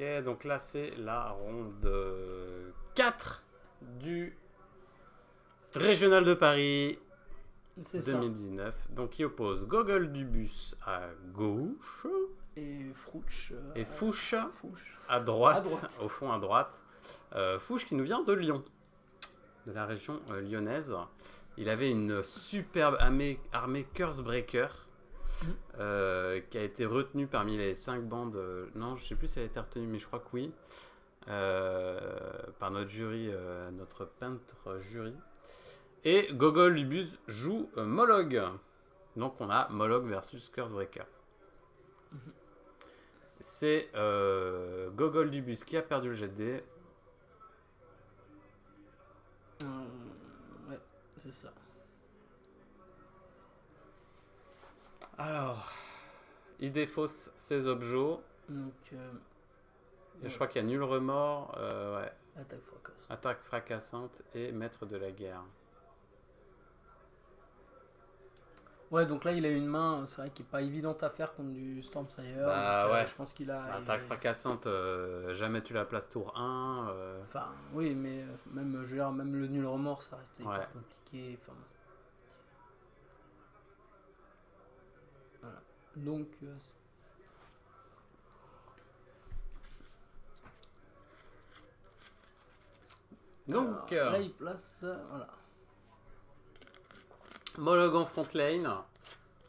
Ok, donc là c'est la ronde 4 du Régional de Paris C'est 2019. Donc qui oppose Gogol du Bus à gauche et Frouch. et Fouche Fouche. à droite, au fond à droite. Fouche qui nous vient de Lyon, de la région lyonnaise. Il avait une superbe armée Cursebreaker qui a été retenue parmi les 5 bandes. Non, je sais plus si elle a été retenue, mais je crois que oui. Par notre jury, notre peintre jury. Et Gogol du Bus joue Moloch. Donc on a Moloch versus Cursebreaker. C'est Gogol du Bus qui a perdu le jet de dés. Ouais, c'est ça. Alors, il défausse ses objets. Donc, Et je crois qu'il y a nul remords. Ouais. Attaque fracassante. Attaque fracassante et maître de la guerre. Ouais, donc là il a une main, c'est vrai qui est pas évidente à faire contre du Stormsire. Bah donc, ouais. je pense qu'il a. Attaque fracassante, jamais tu la places tour 1. Enfin, oui, mais même, je veux dire, même le nul remords, ça reste hyper Ouais. compliqué. Enfin, voilà. Donc, Donc, là il place. Voilà. Moloch en front lane.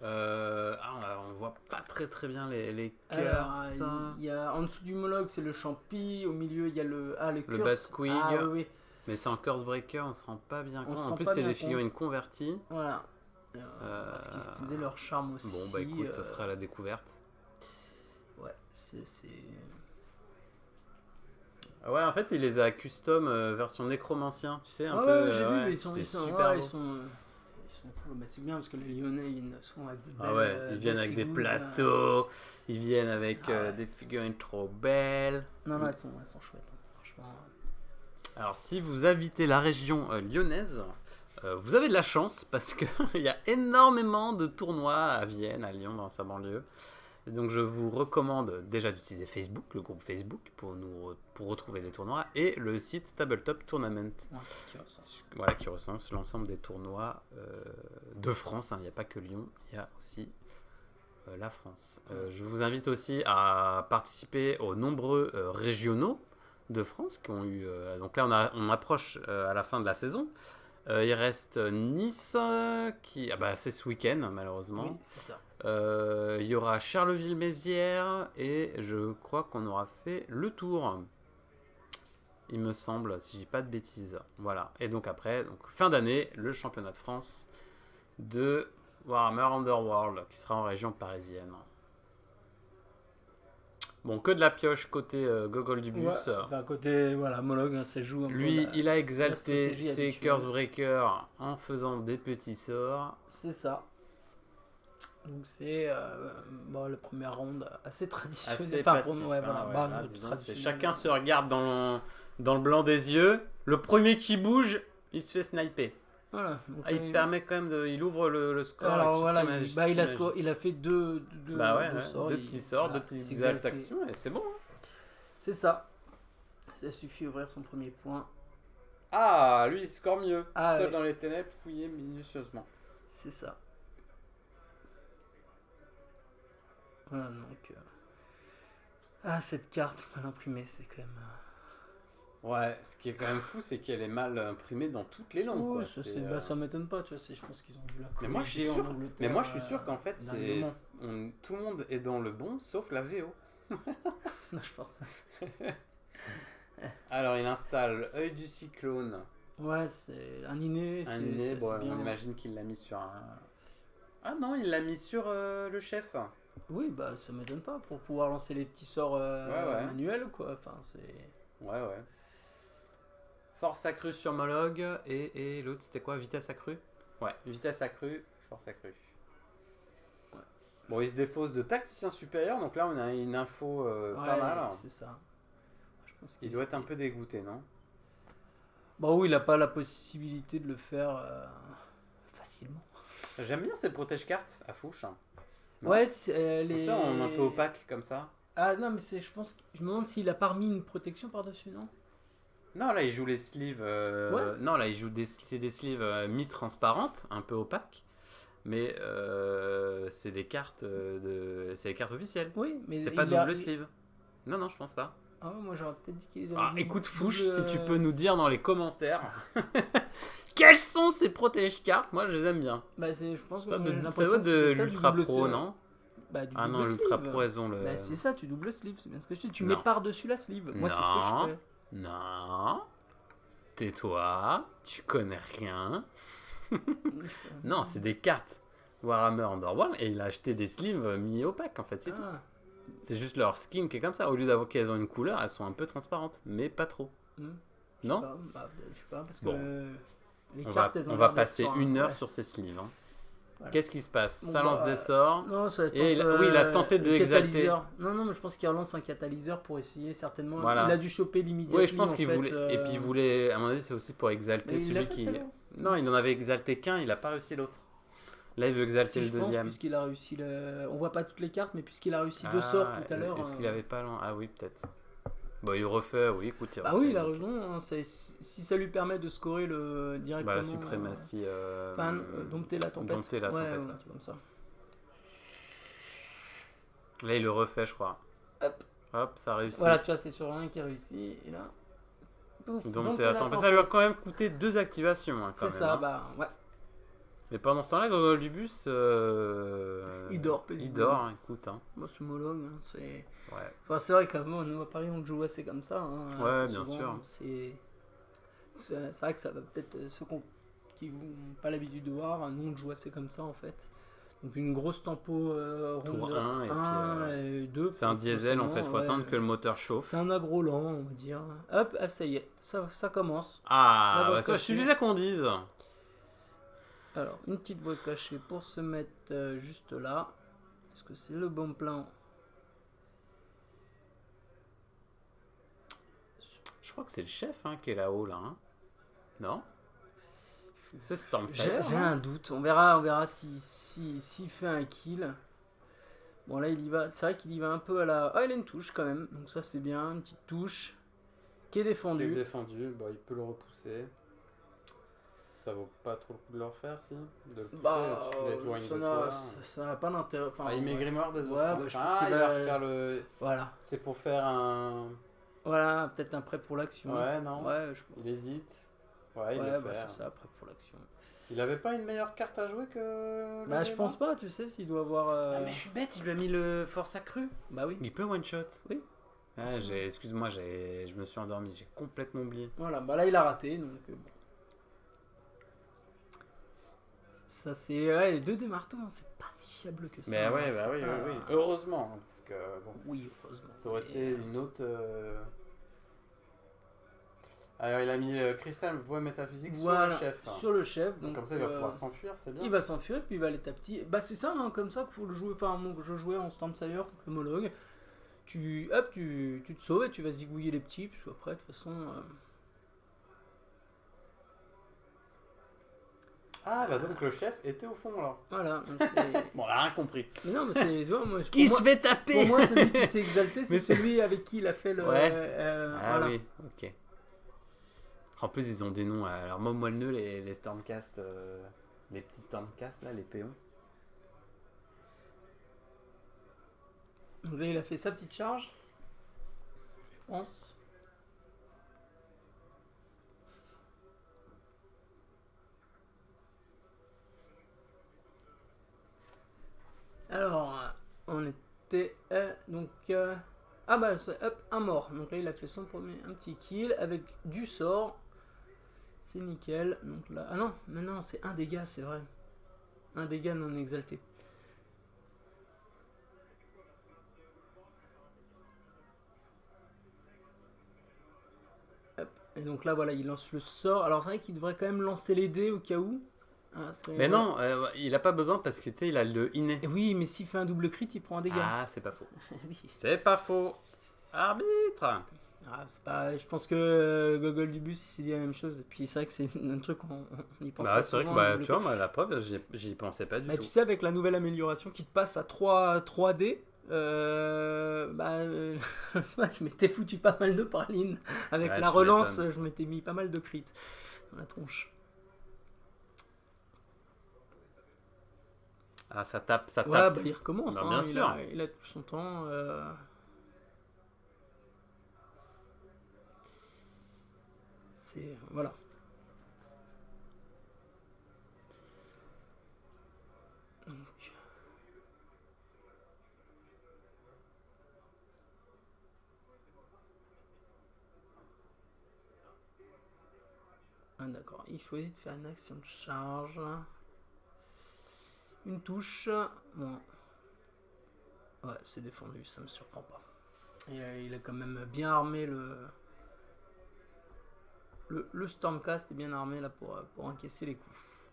On voit pas très bien les cœurs. Alors, Ça. il y a en dessous du Moloch, c'est le champi. Au milieu, il y a le Le curse. Batsquig. Ah oui, oui. Mais c'est en Cursebreaker, on se rend pas bien compte. se En rend plus, pas c'est bien des compte. figurines converties. Voilà. Parce qu'ils faisaient leur charme aussi. Bon, bah écoute, ça sera la découverte. Ouais, c'est. Ouais, en fait, il les a custom version nécromancien, tu sais, un Ah peu. ouais, j'ai vu, mais ils c'était sont super beau. ils sont cool. Mais c'est bien parce que les Lyonnais, ils viennent souvent avec des belles. Ah ouais, ils viennent avec des figouses, plateaux, ils viennent avec ouais. des figurines trop belles. Non, elles sont chouettes, hein, franchement. Alors, si vous habitez la région lyonnaise, vous avez de la chance parce qu'il y a énormément de tournois à Vienne, à Lyon, dans sa banlieue. Et donc, je vous recommande déjà d'utiliser Facebook, le groupe Facebook, pour retrouver les tournois, et le site Tabletop Tournament, qui recense l'ensemble des tournois de France. Il n'y a pas que Lyon, il y a aussi la France. Je vous invite aussi à participer aux nombreux régionaux de France qui ont eu. Donc là, on approche à la fin de la saison. Il reste Nice, c'est ce week-end, malheureusement. Oui, c'est ça. Il y aura Charleville-Mézières et je crois qu'on aura fait le tour. Il me semble, si je dis pas de bêtises. Voilà. Et donc après, fin d'année, le championnat de France de Warhammer Underworld qui sera en région parisienne. Bon, que de la pioche côté Gogol du Bus. Ouais, enfin, côté, voilà, Moloch, hein, ça joue un Lui, peu. il a exalté ses habituelle. Cursebreakers en faisant des petits sorts. C'est ça. Donc c'est la première ronde assez traditionnelle. Assez passif, chacun se regarde dans le blanc des yeux. Le premier qui bouge, il se fait sniper. Voilà, il permet quand même il ouvre le score. Alors voilà, il a fait deux sorts. Deux petits sorts, deux petites exaltations et c'est bon. Hein. C'est ça. Ça suffit d'ouvrir son premier point. Ah, lui il score mieux. Seul dans les ténèbres, fouillé minutieusement. C'est ça. Voilà, donc. Cette carte mal imprimée, c'est quand même. Ouais, ce qui est quand même fou, c'est qu'elle est mal imprimée dans toutes les langues. Ouais, quoi. Ça m'étonne pas, tu vois. Je pense qu'ils ont vu la mais moi, je suis sûr qu'en fait, tout le monde est dans le bon, sauf la VO. Non, je pense. Alors, il installe œil du cyclone. Ouais, c'est un inné. Un inné, bien. On imagine qu'il l'a mis sur un. Ah non, il l'a mis sur le chef. Oui, bah ça m'étonne pas pour pouvoir lancer les petits sorts manuels, quoi. Enfin, c'est. Ouais. Force accrue sur Moloch et l'autre c'était quoi? Vitesse accrue? Ouais, vitesse accrue, force accrue. Ouais. Bon, il se défausse de tacticien supérieur, donc là on a une info pas mal. C'est ça. Je pense il doit être un peu dégoûté, non? Bon, oui, il n'a pas la possibilité de le faire facilement. J'aime bien ces protège-cartes à Fouche. Ouais, c'est un peu opaque comme ça. Ah non, mais je me demande s'il a pas remis une protection par-dessus, non? Non, là, il joue les sleeves. Ouais. Non, là, il joue c'est des sleeves mi-transparentes, un peu opaques. Mais c'est des cartes c'est les cartes officielles. Oui, mais C'est pas il a... double sleeve. Non, non, je pense pas. Ah ouais, moi j'aurais peut-être dit qu'il les avait Ah, écoute, Fouche, double, si tu peux nous dire dans les commentaires quelles sont ces protège cartes. Moi, je les aime bien. Bah je pense que Ça j'ai doit l'impression de que c'était ça, du l'Ultra double Pro, sleeve. non? Bah du Ah double non, l'Ultra sleeve. Pro, elles ont le. Bah c'est ça, tu double sleeve, c'est bien ce que je dis. Tu Non. mets par-dessus la sleeve. Moi c'est ce que Non. je fais. Non. Tais-toi. Tu connais rien. Non, c'est des cartes Warhammer Underworld et il a acheté des sleeves mi-opaques en fait, c'est tout. Ah. C'est juste leur skin qui est comme ça. Au lieu d'avoir qu'elles ont une couleur, elles sont un peu transparentes, mais pas trop. Je Non? sais pas, bah, je sais pas, parce que Bon. les On cartes va, elles ont on va l'air d'être passer sur un- une heure ouais. sur ces sleeves. Hein. Voilà. Qu'est-ce qui se passe? Bon, Ça lance bah, des sorts. Non, ça tente, Et oui, il a tenté de le exalter. catalyseur. Non, mais je pense qu'il relance un catalyseur pour essayer certainement. Voilà. Il a dû choper l'immédiat. Oui, je pense qu'il voulait. Et puis il voulait. À mon avis, c'est aussi pour exalter Mais il l'a celui fait qui. tout à l'heure. Non, il en avait exalté qu'un, il a pas réussi l'autre. Là, il veut exalter Si, le je pense, deuxième. puisqu'il a réussi on voit pas toutes les cartes, mais puisqu'il a réussi deux Ah, sorts tout à l'heure. Est-ce qu'il avait pas. Ah oui, peut-être. Bon, il refait, oui, écoute. Bah oui, il a raison. Hein, si ça lui permet de scorer directement. Bah, la suprématie. Enfin, dompter la tempête. Dompter la tempête, ouais, ouais. un truc comme ça. Là, il le refait, je crois. Hop. Hop, ça réussit. Voilà, tu vois, c'est sur un qui a réussi. Et là. Pouf, Dompter la la tempête. tempête. Ça lui a quand même coûté 2 activations. Hein, quand C'est même, ça, hein. bah ouais. Mais pendant ce temps-là, Gogol du bus. Il dort Il paisiblement. dort, hein, écoute. Hein. Moi, ce homologue, hein, c'est. Ouais. Enfin, c'est vrai qu'avant, nous à Paris, on le joue assez comme ça. Hein, Ouais, assez bien souvent. sûr. C'est vrai que ça va peut-être ceux qui n'ont pas l'habitude de voir. Nous, on le joue assez comme ça en fait. Donc une grosse tempo Tour ronde 1 et puis, 1 et 2. C'est un diesel en fait, il faut ouais. attendre que le moteur chauffe. C'est un agro lent, on va dire. Hop, ah, ça y est, ça commence. Ah, La bah, ça voie cachée. suffisait qu'on dise. Alors, une petite voie cachée pour se mettre juste là. Est-ce que c'est le bon plan? Je crois que c'est le chef hein, qui est là-haut là. Hein. Non? C'est Stormsire. J'ai un doute. On verra s'il fait un kill. Bon là il y va. C'est vrai qu'il y va un peu à la. Ah il a une touche quand même. Donc ça c'est bien. Une petite touche qui est Il est défendue. défendu, bah, il peut le repousser. Ça vaut pas trop le coup de le refaire si? De le pousser, Bah tu l'éloignes ça de n'a toi. ça n'a pas d'intérêt. Enfin, Ah, il met ouais. Grimoire des Ouais, offrandes. bah, je pense Ah, qu'il il va- va refaire le. Voilà. C'est pour faire un. Voilà, peut-être un prêt pour l'action. Ouais, non. Ouais, Il hésite. Ouais, il ouais, le bah fait. c'est ça, prêt pour l'action. Il avait pas une meilleure carte à jouer que. Bah je pense pas, tu sais, s'il doit avoir. Ah, mais je suis bête, il lui a mis le force accrue. Bah oui. Il peut one shot. Oui. Ah, excuse-moi, je me suis endormi, j'ai complètement oublié. Voilà, bah là il a raté, donc bon. Ça c'est... Ouais, les deux des marteaux, hein, c'est pas si fiable que ça. Mais hein, ouais, bah c'est oui, pas- oui, oui. Heureusement, parce que bon, Oui, heureusement. ça aurait Mais, été une autre. Alors il a mis Crystal Voie Métaphysique voilà, sur le chef. Hein. sur le chef. Donc Donc, comme ça il va pouvoir s'enfuir, c'est bien. il va s'enfuir, puis il va aller à petit. Bah c'est ça, hein, comme ça qu'il faut le jouer. Enfin, moi, je jouais en Stormsire contre l'homologue. Tu te sauves et tu vas zigouiller les petits, parce qu'après, de toute façon... Ah bah donc le chef était au fond là. Voilà, donc c'est... Bon, on a rien compris. Mais non, mais c'est... tu vois, moi, Qui pour se moi- fait taper? Pour moi, celui qui s'est exalté, c'est Mais c'est- celui avec qui il a fait le... Ouais. Ah voilà. oui, ok. En plus ils ont des noms. Alors moi le nœud, les Stormcast, les petits Stormcast là, les péons. Donc là, il a fait sa petite charge. Je pense. Alors, on était donc ah bah c'est hop un mort. Donc là il a fait son premier un petit kill avec du sort. C'est nickel. Donc là ah non mais non c'est un dégât c'est vrai. Un dégât non exalté. Hop. Et donc là voilà il lance le sort. Alors c'est vrai qu'il devrait quand même lancer les dés au cas où. Ah, Mais non, il a pas besoin parce que tu sais, il a le inné. Et oui, mais s'il fait un double crit, il prend un dégât. Ah, c'est pas faux. Oui. C'est pas faux. Arbitre. Ah, c'est pas... Je pense que Gogol du bus il s'est dit la même chose. Et puis c'est vrai que c'est un truc on y pense Bah, pas c'est vrai que souvent, tu vois, moi, la preuve, j'y pensais pas du bah, tout. tu sais, avec la nouvelle amélioration qui te passe à 3D, Ouais, je m'étais foutu pas mal de pralines. Avec Ouais, la tu relance, m'étonnes. je m'étais mis pas mal de crits dans la tronche. Ah, ça tape, ça Ouais, tape. bah il recommence, Ben, hein. bien sûr. Il a tout son temps. C'est. Voilà. Donc, ah, d'accord. Il choisit de faire une action de charge. Une touche. Bon. Ouais, c'est défendu, ça me surprend pas. Et il a quand même bien armé le Stormcast est bien armé là pour encaisser les coups.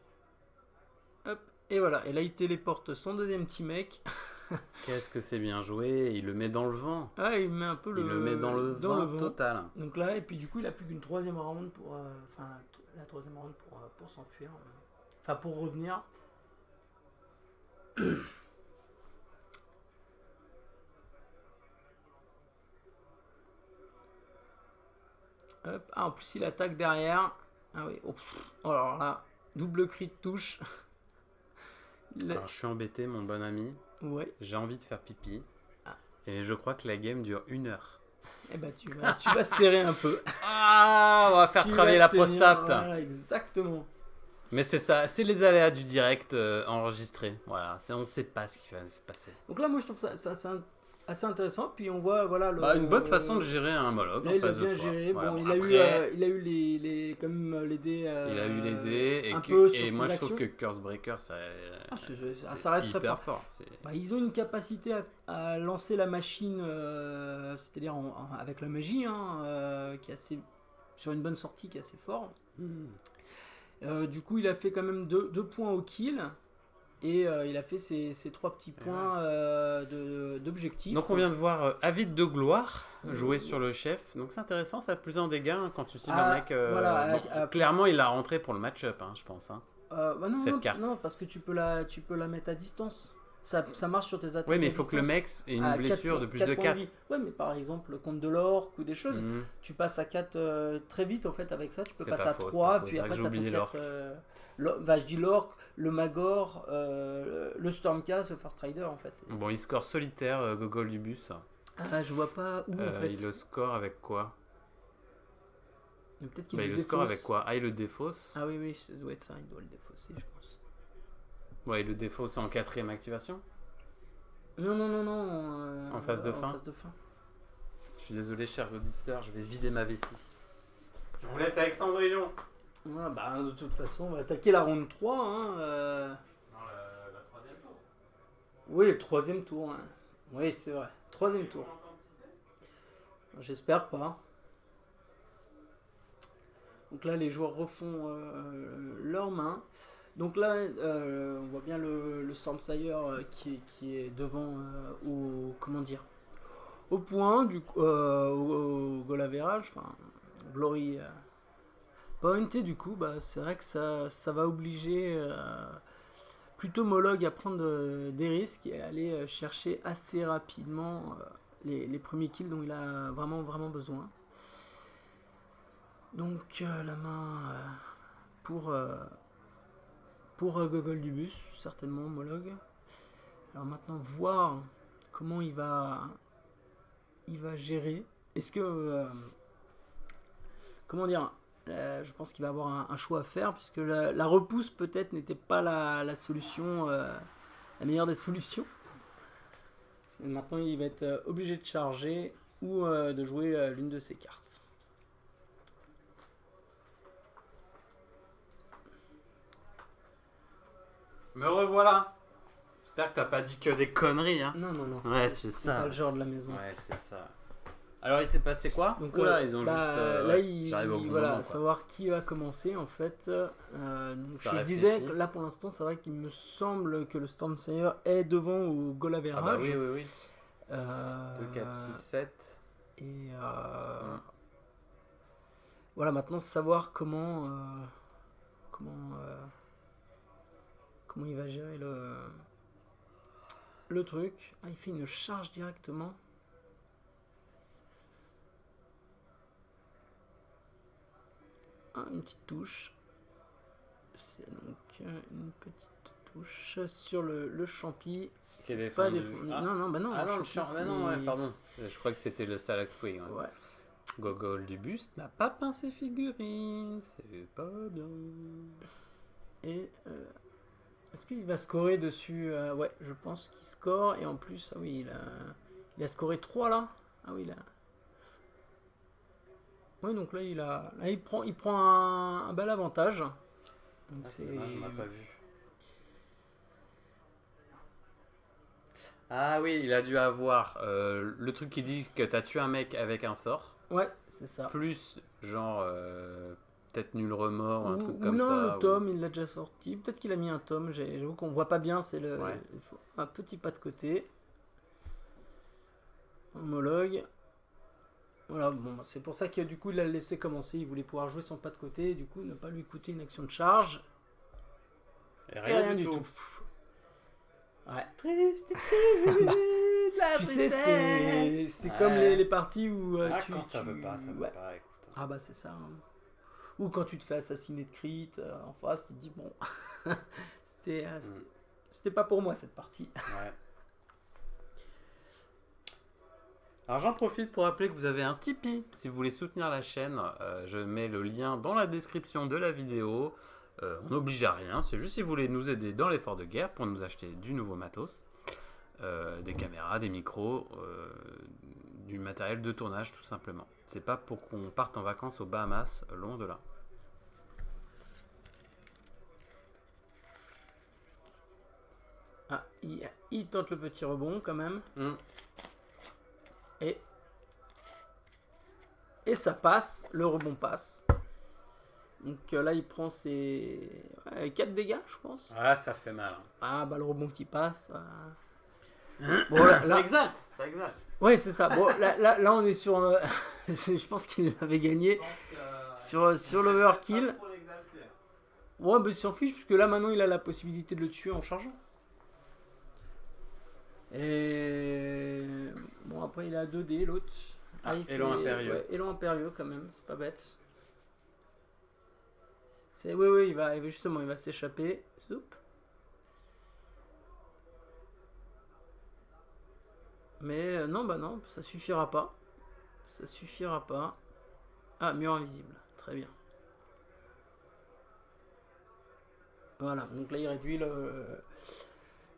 Hop, et voilà. Et là, il téléporte son deuxième teammate. Qu'est-ce que c'est bien joué. Il le met dans le vent. Ah, il met un peu Il le met dans le vent vent. total. Donc là, et puis du coup, il a plus qu'une troisième round pour. Enfin, la troisième round pour s'enfuir. Enfin, pour revenir. Hop. Ah, en plus, il attaque derrière. Ah oui. Oh, oh, alors là, double crit de touche. Alors, je suis embêté, mon bon ami. Ouais. J'ai envie de faire pipi. Ah. Et je crois que la game dure 1 heure. Eh ben, tu vas serrer un peu. Ah, on va faire Tu travailler vas la tenir, prostate. Voilà, exactement. Mais c'est ça, c'est les aléas du direct enregistré. Voilà, on ne sait pas ce qui va se passer. Donc là, moi, je trouve ça assez intéressant. Puis on voit, voilà, Une bonne façon de gérer un Moloch là, en il a phase de bien foi. géré. Voilà, Bon, bon, il après, a eu les quand même les dés. il a eu les dés un peu sur et ses moi je actions. trouve que Cursebreaker ça Reste très hyper fort. fort. Bah, ils ont une capacité à lancer la machine, c'est-à-dire avec la magie, hein, qui est assez sur une bonne sortie, qui est assez fort. Du coup, il a fait quand même 2 points au kill. Et il a fait ses 3 petits points d'objectif. Donc on vient de voir Avide de gloire jouer sur le chef. Donc c'est intéressant, ça a plus en dégâts hein, quand tu cibles un mec. Clairement, il l'a rentré pour le match-up, hein, je pense. Hein, cette carte. Non, parce que tu peux la mettre à distance. Ça marche sur tes attaques. Oui, mais il faut que le mec ait une blessure de plus de 4. Ouais, mais par exemple, contre de l'orque ou des choses, tu passes à 4 très vite en fait avec ça. Tu peux passer à 3, puis après tu as ton 4. Je dis l'orque, le Magor, le Stormcast, le First Rider en fait. Bon, il score solitaire, Gogol du bus. Ah, je vois pas où en fait. Il le score avec quoi? Peut-être qu'il il le score avec quoi? Ah, il le défausse. Ah oui, ça doit être ça, il doit le défausser, je pense. Ouais, il le défausse en 4ème activation? Non. En phase de fin? Je suis désolé, chers auditeurs, je vais vider ma vessie. Je vous laisse avec Cendrillon. Ouais, bah, de toute façon, on va attaquer la ronde 3. Hein, Non, la 3ème tour. Oui, le 3ème tour. Hein. Oui, c'est vrai. 3ème tour. J'espère pas. Donc là, les joueurs refont leurs mains. Donc là, on voit bien le Stormsire qui est devant au point, au goal average, enfin, Glory Point. Et du coup, bah, c'est vrai que ça va obliger plutôt Moloch à prendre des risques et aller chercher assez rapidement les premiers kills dont il a vraiment besoin. Donc la main pour Gogol du bus, certainement Moloch. Alors maintenant, voir comment il va gérer. Est-ce que je pense qu'il va avoir un choix à faire, puisque la repousse peut-être n'était pas la solution, la meilleure des solutions. Maintenant, il va être obligé de charger ou de jouer l'une de ses cartes. Me revoilà. J'espère que t'as pas dit que des conneries. Hein. Non. Ouais, c'est ça. C'est pas le genre de la maison. Ouais, c'est ça. Alors, il s'est passé quoi? Donc ils ont juste. J'arrive au bon moment, savoir qui va commencer en fait. Je disais que là pour l'instant, c'est vrai qu'il me semble que le Stormsire est devant au goal average. Ah bah oui. 2, 4, 6, 7. Et voilà, maintenant savoir comment il va gérer le truc. Ah, il fait une charge directement. Ah, une petite touche. C'est donc une petite touche sur le champi. Qui est C'est pas défendu. défendu. Ah. Non, non, bah non. Ah le non, le champi, champ. Ah non, ouais, pardon. Je crois que c'était le Salaxwing. Ouais. Ouais. Gogol du buste n'a pas peint ses figurines. C'est pas bien. Et est-ce qu'il va scorer dessus ouais, je pense qu'il score. Et en plus, ah oui, il a scoré 3 là. Ah oui, là. Oui, donc là, il prend un bel avantage. Donc Ah, c'est dommage, on n'a pas vu. Ah oui, il a dû avoir le truc qui dit que t'as tué un mec avec un sort. Ouais, c'est ça. Plus, genre, peut-être nul remords, un truc Ou comme non, ça. le tome, il l'a déjà sorti. Peut-être qu'il a mis un tome. J'avoue qu'on voit pas bien. C'est le Ouais. il faut un petit pas de côté. Homologue. Voilà, bon, c'est pour ça que du coup il l'a laissé commencer. Il voulait pouvoir jouer son pas de côté. Et du coup, ne pas lui coûter une action de charge. Et Et rien, du tout. Ouais. Triste, de la Tu sais, c'est comme les parties où quand ça veut pas, ça veut ouais. pas, écoute. Ah bah c'est ça. Hein. Ou quand tu te fais assassiner de crit en face, tu te dis bon, c'était pas pour moi cette partie. Ouais. Alors j'en profite pour rappeler que vous avez un Tipeee si vous voulez soutenir la chaîne. Je mets le lien dans la description de la vidéo. On n'oblige à rien, c'est juste si vous voulez nous aider dans l'effort de guerre pour nous acheter du nouveau matos, des caméras, des micros, du matériel de tournage tout simplement. C'est pas pour qu'on parte en vacances aux Bahamas, loin de là. Ah, il tente le petit rebond quand même. Et ça passe, le rebond passe. Donc là, il prend ses 4 dégâts, je pense. Ah, ça fait mal. Hein. Ah, bah le rebond qui passe. Bon, là, c'est exact. C'est exact. Ouais, c'est ça. Bon, là on est sur. Je pense qu'il avait gagné sur l'overkill. Ouais, bah il s'en fiche, puisque là maintenant il a la possibilité de le tuer en chargeant. Et. Bon, après il a 2D l'autre. Élan impérieux. Ouais, élan impérieux quand même, c'est pas bête. Oui, il va justement, il va s'échapper. Soup. Mais non, bah non, ça suffira pas. Ça suffira pas. Ah, mur invisible. Très bien. Voilà, donc là il réduit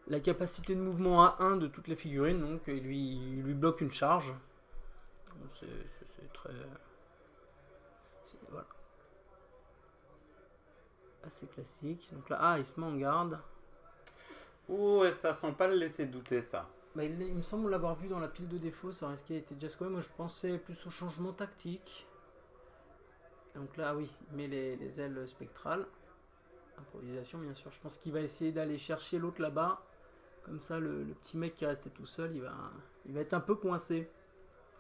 la capacité de mouvement à 1 de toutes les figurines, donc il lui bloque une charge. C'est très... Voilà. Assez classique. Donc là, il se met en garde. Ouh, ça sent pas le laisser douter ça. Bah, il me semble l'avoir vu dans la pile de défauts, ça risquait d'être déjà scoré. Moi je pensais plus au changement tactique. Donc là, oui, il met les ailes spectrales. Improvisation, bien sûr. Je pense qu'il va essayer d'aller chercher l'autre là-bas. Comme ça, le petit mec qui est resté tout seul, il va être un peu coincé.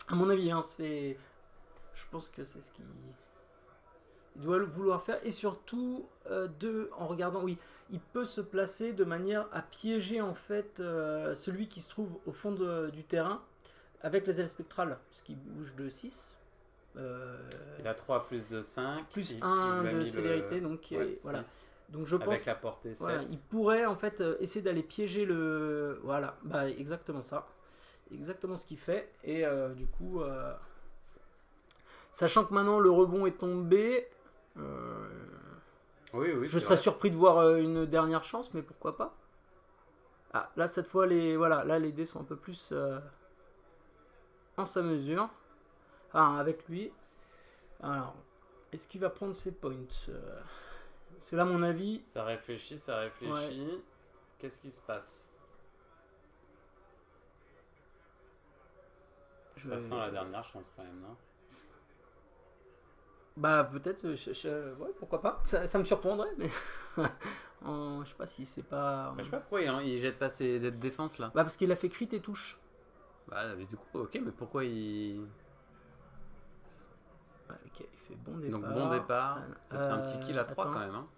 À mon avis, hein, je pense que c'est ce qu'il doit vouloir faire. Et surtout, en regardant, oui, il peut se placer de manière à piéger en fait celui qui se trouve au fond du terrain avec les ailes spectrales, ce qui bouge de 6. Il a 3 plus de 5. Plus 1 de célérité, donc ouais, voilà. Donc je pense avec la portée 7. Voilà, il pourrait en fait essayer d'aller piéger le... Voilà, bah exactement ça. Exactement ce qu'il fait. Et du coup, sachant que maintenant le rebond est tombé, oui, je serais surpris de voir une dernière chance, mais pourquoi pas. Ah, là cette fois, les dés sont un peu plus en sa mesure. Ah, avec lui. Alors, est-ce qu'il va prendre ses points Parce que là, à mon avis... Ça réfléchit. Ouais. Qu'est-ce qui se passe? Ça sent la dernière chance quand même, non? Bah peut-être, ouais, pourquoi pas. Ça me surprendrait, mais... je sais pas si c'est pas... Je sais pas pourquoi il jette pas ses dés de défense là. Bah parce qu'il a fait crit et touche. Bah mais du coup, ok, mais pourquoi il... Ok, il fait bon départ. Donc bon départ, ça fait un petit kill à 3 quand même. Hein.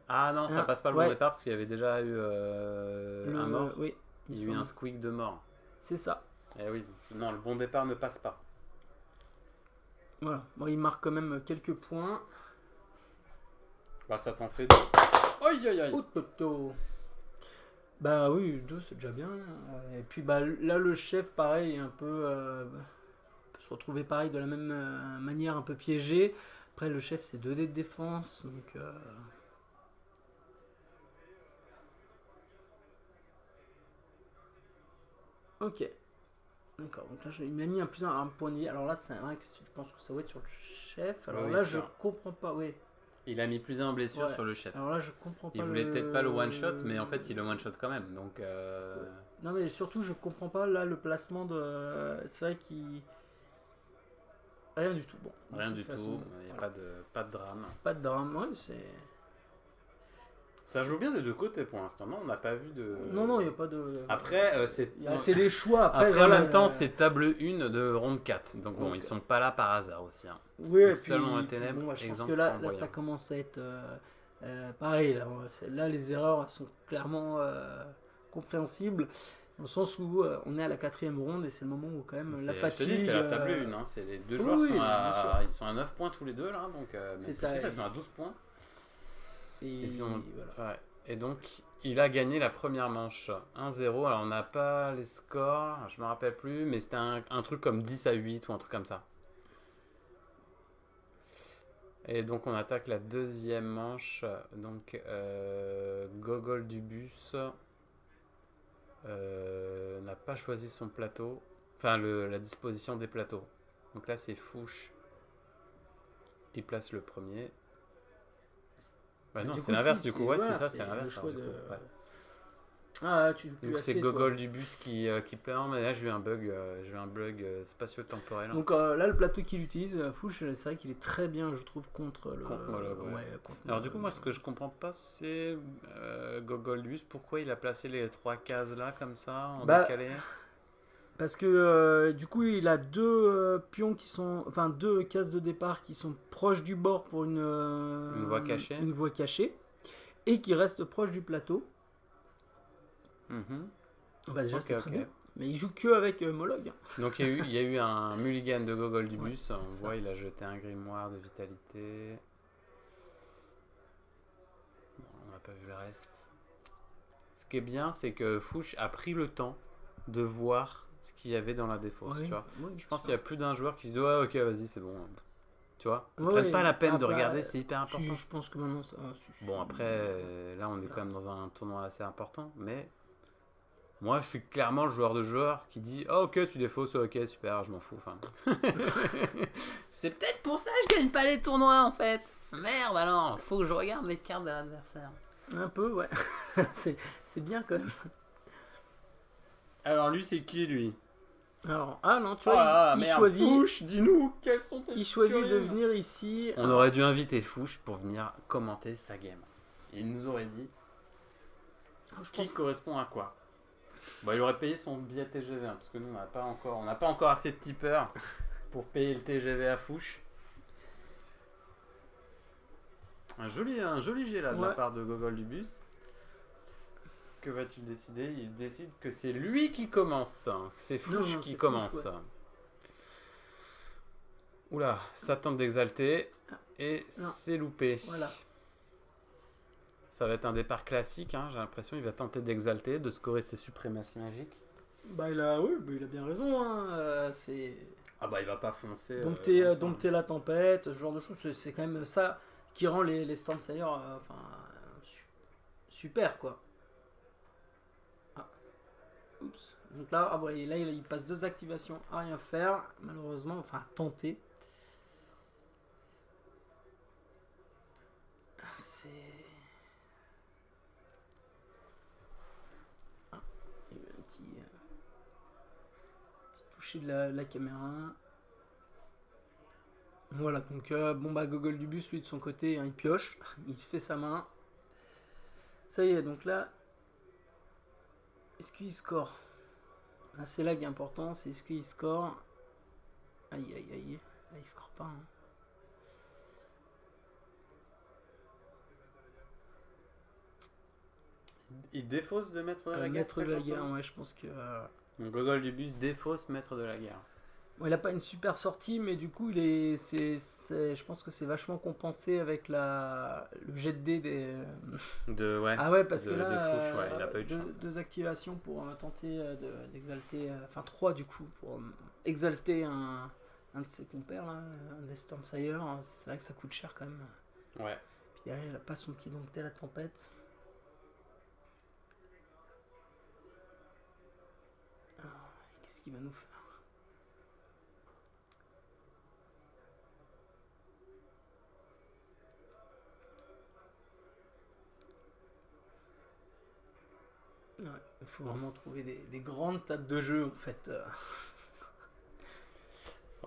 Ah non, ça passe pas le bon départ parce qu'il y avait déjà eu un mort. Oui. Il y a eu un squeak de mort. C'est ça. Eh oui, non, le bon départ ne passe pas. Voilà, bon, il marque quand même quelques points. Bah ça t'en fait 2. Aïe aïe aïe. Oh, toto. Bah oui, 2 c'est déjà bien. Et puis bah là le chef pareil un peu peut se retrouver pareil de la même manière un peu piégé. Après le chef c'est 2 dés de défense donc ok. D'accord, donc là il m'a mis un plus un point de vie. Alors là c'est un axe, je pense que ça va être sur le chef. Alors oui, là je comprends pas, oui. Il a mis plus 1 en blessure sur le chef. Alors là je comprends pas. Il voulait peut-être pas le one shot, mais en fait il le one shot quand même. Donc non mais surtout je comprends pas là le placement de. C'est vrai qu'il. Rien du tout. Bon. Rien du tout. Il n'y a pas de drame. Pas de drame, ouais, c'est. Ça joue bien des deux côtés pour l'instant. Non, on n'a pas vu de. Non, il n'y a pas de. Après, c'est des choix. Après, en même temps, c'est table 1 de ronde 4. Donc bon, ils sont pas là par hasard aussi. Hein. Oui, et puis, Seulement un ténèbre. Bon, je pense que là ça commence à être pareil. Là, les erreurs sont clairement compréhensibles. Dans le sens où on est à la 4e ronde et c'est le moment où quand même la fatigue. Je te dis, c'est la table 1. Hein. C'est les deux joueurs ils sont à 9 points tous les deux là. Donc, c'est ça. Ils sont à 12 points. Et, voilà. Ouais. Et donc, il a gagné la première manche 1-0. Alors, on n'a pas les scores, je me rappelle plus, mais c'était un truc comme 10-8 ou un truc comme ça. Et donc, on attaque la deuxième manche. Donc, Gogol du bus n'a pas choisi son plateau, enfin la disposition des plateaux. Donc là, c'est Fouche qui place le premier. Bah non, c'est l'inverse du coup. Ouais, c'est ça, c'est l'inverse. Ah, tu donc c'est Gogol du bus qui pleure, mais là j'ai eu un bug, spatio-temporel. Donc là, le plateau qu'il utilise, Fouche, c'est vrai qu'il est très bien, je trouve, contre le. Alors du coup, moi, ce que je comprends pas, c'est Gogol du bus. Pourquoi il a placé les 3 cases là comme ça en décalé? Parce que du coup, il a 2 pions qui sont, enfin 2 cases de départ qui sont proches du bord pour une voie cachée. Une voie cachée, et qui restent proches du plateau. Bah déjà c'est très bien. Mais il joue que avec Moloch. Donc il y a eu un mulligan de Gogol du bus. On voit, il a jeté un grimoire de vitalité. Bon, on n'a pas vu le reste. Ce qui est bien, c'est que Fouche a pris le temps de voir ce qu'il y avait dans la défausse. Tu vois. Je pense qu'il y a plus d'un joueur qui se dit ouais, ok, vas-y, c'est bon. Tu vois, ils prennent pas la peine de regarder, c'est hyper important. Je pense que maintenant ça. Bon, après, là, on est quand même dans un tournoi assez important, mais moi, je suis clairement le joueur de joueur qui dit oh, ok, tu défausses, ok, super, je m'en fous. Enfin, c'est peut-être pour ça que je gagne pas les tournois en fait. Merde, alors, faut que je regarde les cartes de l'adversaire. Un peu, ouais. c'est bien quand même. Alors, lui, c'est qui lui? Alors, non, tu vois, il choisit. Fouche, dis-nous, quels sont tes. Il choisit de venir ici. On aurait dû inviter Fouche pour venir commenter sa game. Il nous aurait dit qui correspond à quoi. Bon, il aurait payé son billet TGV, hein, parce que nous, on n'a pas encore assez de tipeurs pour payer le TGV à Fouche. Un joli jet là de la part de Gogol du bus. Que va-t-il décider? Il décide que c'est lui qui commence. C'est Fouche qui commence. Oula, ça tente d'exalter. Et c'est loupé. Voilà. Ça va être un départ classique. Hein, j'ai l'impression qu'il va tenter d'exalter, de scorer ses suprématies magiques. Bah il a bien raison. Hein. Ah bah il va pas foncer. Dompter la tempête, ce genre de choses. C'est quand même ça qui rend les Stormsayers super quoi. Oups. Donc là, il passe 2 activations à rien faire, malheureusement, enfin tenter. C'est. Il y a un petit toucher de la caméra. Voilà, donc Gogol du bus, lui de son côté, il pioche, il se fait sa main. Ça y est, donc là. Est-ce qu'il score? C'est là qui est important, c'est est-ce qu'il score? Aïe. Il score pas. Hein. Il défausse de Maître de la Guerre. Maître de la Guerre, ouais, je pense que. Donc Gogol du Bus défausse Maître de la Guerre. Bon, il a pas une super sortie, mais du coup, je pense que c'est vachement compensé avec le jet de dés Ouais. Ah ouais, parce de, que là, de Fouche, ouais, il a pas eu de chance. deux activations pour tenter d'exalter, enfin trois du coup, pour exalter un de ses compères, là, un des Stormsire. C'est vrai que ça coûte cher quand même. Ouais. Puis derrière, il a pas son petit dompté la tempête. Alors, qu'est-ce qu'il va nous faire? Ouais, il faut vraiment trouver des grandes tables de jeu en fait.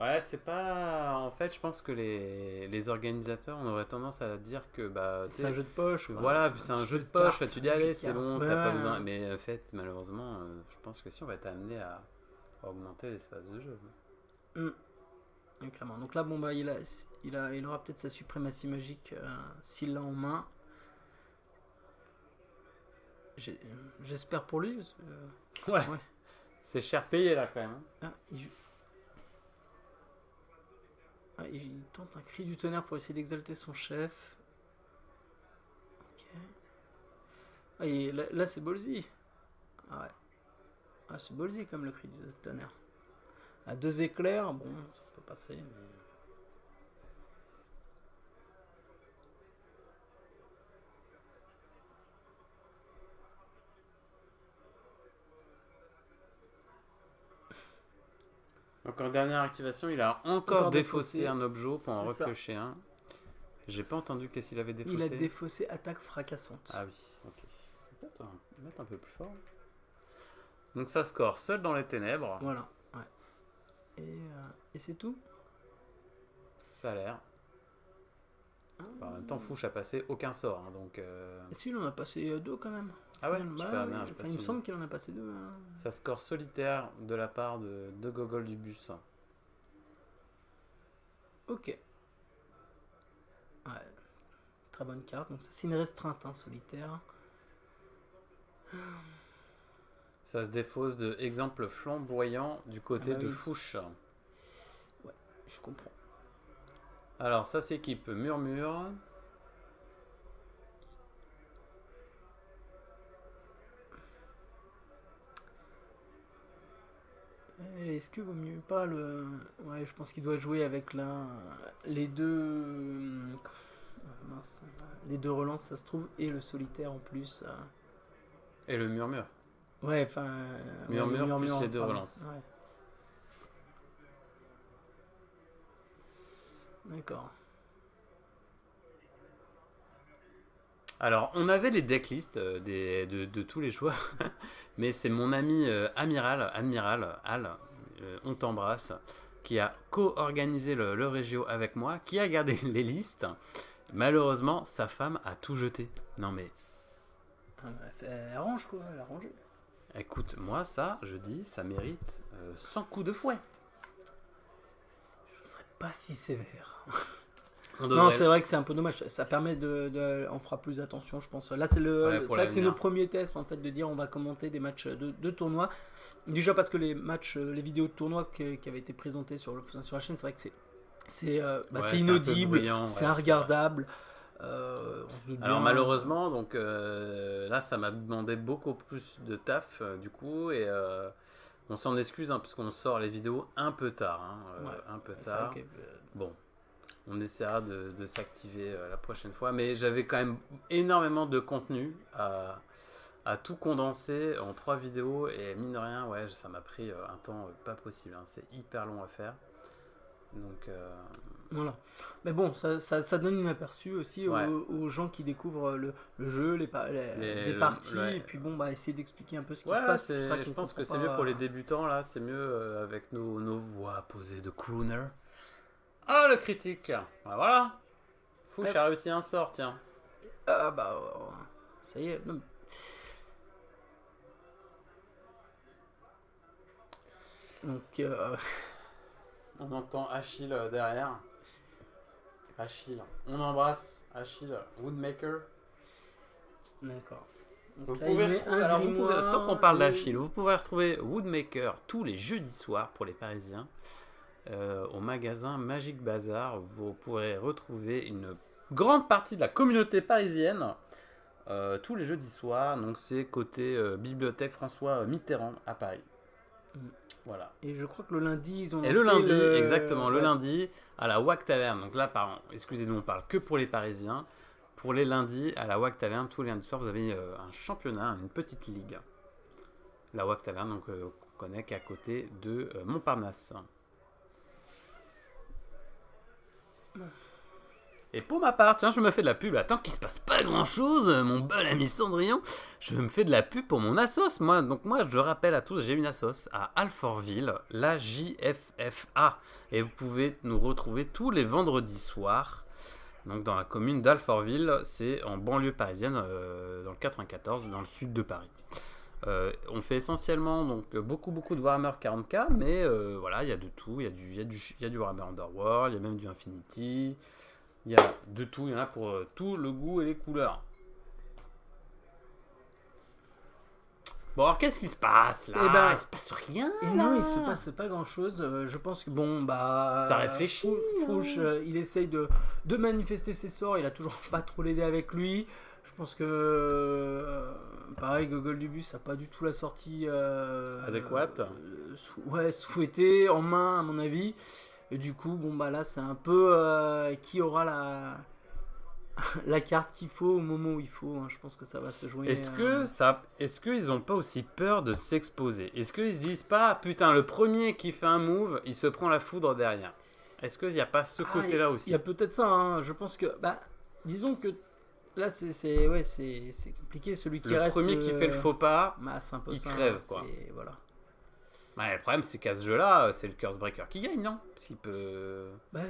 Ouais, c'est pas. En fait, je pense que les organisateurs, on aurait tendance à dire que bah. C'est un jeu de poche. Quoi. Voilà, c'est un jeu de poche. Tu dis allez, c'est bon, ouais, t'as pas besoin. Mais en fait, malheureusement, je pense que si on va être amené à augmenter l'espace de jeu. Oui, clairement. Donc là, bon bah, il aura peut-être sa suprématie magique s'il l'a en main. J'espère pour lui. Ouais. C'est cher payé là quand même. Il tente un cri du tonnerre pour essayer d'exalter son chef. Ok. Là c'est ballsy. Ah ouais. Ah, c'est ballsy comme le cri du tonnerre. À 2 éclairs, bon, ça peut passer, mais. Encore dernière activation, il a encore défaussé un objet pour en repiocher un. J'ai pas entendu qu'est-ce qu'il avait défaussé. Il a défaussé attaque fracassante. Ah oui, ok. Peut-être mettre un peu plus fort. Donc ça score seul dans les ténèbres. Voilà, ouais. Et c'est tout. Ça a l'air. En même temps, Fouche a passé aucun sort. Hein, donc, Et si, il en a passé 2 quand même. Ah ouais, il me semble qu'il en a passé 2. Hein. Ça score solitaire de la part de Gogol du Bus. Ok. Ouais. Très bonne carte. Donc ça c'est une restreinte hein, solitaire. Ça se défausse de exemple flamboyant du côté de Fouche. Ouais, je comprends. Alors ça s'équipe Murmure. Est-ce que vaut mieux pas le... Ouais, je pense qu'il doit jouer avec les deux... mince. Les deux relances, ça se trouve, et le solitaire en plus. Et le Murmure. Ouais, enfin... Murmure plus les deux relances. Ouais. D'accord. Alors, on avait les decklists de tous les joueurs, mais c'est mon ami Admiral, Al, on t'embrasse, qui a co-organisé le Régio avec moi, qui a gardé les listes. Malheureusement, sa femme a tout jeté. Non mais... Elle arrange quoi, elle a rangé. Écoute, moi ça, je dis, ça mérite 100 coups de fouet. Je serais pas si sévère. Non, c'est vrai que c'est un peu dommage. Ça permet on fera plus attention, je pense. Là, c'est c'est nos premiers tests en fait de dire on va commenter des matchs de tournoi. Déjà parce que les vidéos de tournoi qui avaient été présentées sur la chaîne, c'est vrai que c'est inaudible, c'est inregardable. Alors malheureusement, donc là, ça m'a demandé beaucoup plus de taf du coup et on s'en excuse hein, parce qu'on sort les vidéos un peu tard, un peu tard. Okay. Bon. On essaiera de s'activer la prochaine fois. Mais j'avais quand même énormément de contenu à tout condenser en 3 vidéos. Et mine de rien, ouais, ça m'a pris un temps pas possible. Hein. C'est hyper long à faire. Donc... Voilà. Mais bon, ça donne un aperçu aussi aux gens qui découvrent le jeu, les parties. Et puis bon, bah, essayer d'expliquer un peu ce qui se passe. Je pense que c'est mieux pour les débutants. Là, c'est mieux avec nos voix posées de crooner. Ah, le critique. Bah, voilà. Fouche a réussi un sort, tiens. Ah bah, ça y est. Non. Donc, on entend Achille derrière. Achille. On embrasse Achille, Woodmaker. D'accord. Vous là, pouvez il met retrouver, un alors vous pouvez, grimoire tant qu'on parle et- d'Achille, vous pouvez retrouver Woodmaker tous les jeudis soirs pour les Parisiens au magasin Magic Bazar. Vous pourrez retrouver une grande partie de la communauté parisienne tous les jeudis soirs. Donc c'est côté bibliothèque François Mitterrand à Paris. Mm. Voilà. Et je crois que le lundi, ils ont Et le lancé lundi, exactement, le ouais. lundi à la WAC Taverne. Donc là, excusez-nous, on parle que pour les Parisiens. Pour les lundis à la WAC Taverne, tous les lundis soirs, vous avez un championnat, une petite ligue. La WAC Taverne, donc qu'on connaît qu'à côté de Montparnasse. Et pour ma part, tiens, je me fais de la pub. Tant qu'il se passe pas grand chose, mon bel ami Cendrillon, je me fais de la pub pour mon assos. Donc moi, je rappelle à tous, j'ai une assos à Alfortville, la JFFA. Et vous pouvez nous retrouver tous les vendredis soirs. Donc dans la commune d'Alfortville, c'est en banlieue parisienne, dans le 94, dans le sud de Paris. On fait essentiellement donc beaucoup de Warhammer 40k, mais voilà, il y a de tout. Il y a du Warhammer Underworld, il y a même du Infinity. Il y a de tout, il y en a pour tout le goût et les couleurs. Bon, alors qu'est-ce qui se passe là? Eh ben, il se passe rien. Et là. non, il se passe pas grand chose. Je pense que bon, bah. Ça réfléchit. Fouche, il essaye de manifester ses sorts. Il a toujours pas trop l'aider avec lui. Je pense que. Pareil, Gogol du Bus a pas du tout la sortie. Adéquate. Souhaitée, en main, à mon avis. Et du coup, bon, bah là, c'est un peu qui aura la carte qu'il faut au moment où il faut. Hein. Je pense que ça va se jouer. Est-ce qu'ils ont pas aussi peur de s'exposer? Est-ce qu'ils se disent pas, putain, le premier qui fait un move, il se prend la foudre derrière? Est-ce qu'il n'y a pas ce côté-là aussi? Il y a peut-être ça. Hein. Je pense que, bah, disons que là, c'est compliqué. Celui qui le reste. premier qui fait le faux pas, bah, c'est un peu il ça, crève, quoi. Voilà. Ouais, le problème, c'est qu'à ce jeu-là, c'est le Curse Breaker qui gagne, non? Parce qu'il peut. Bah,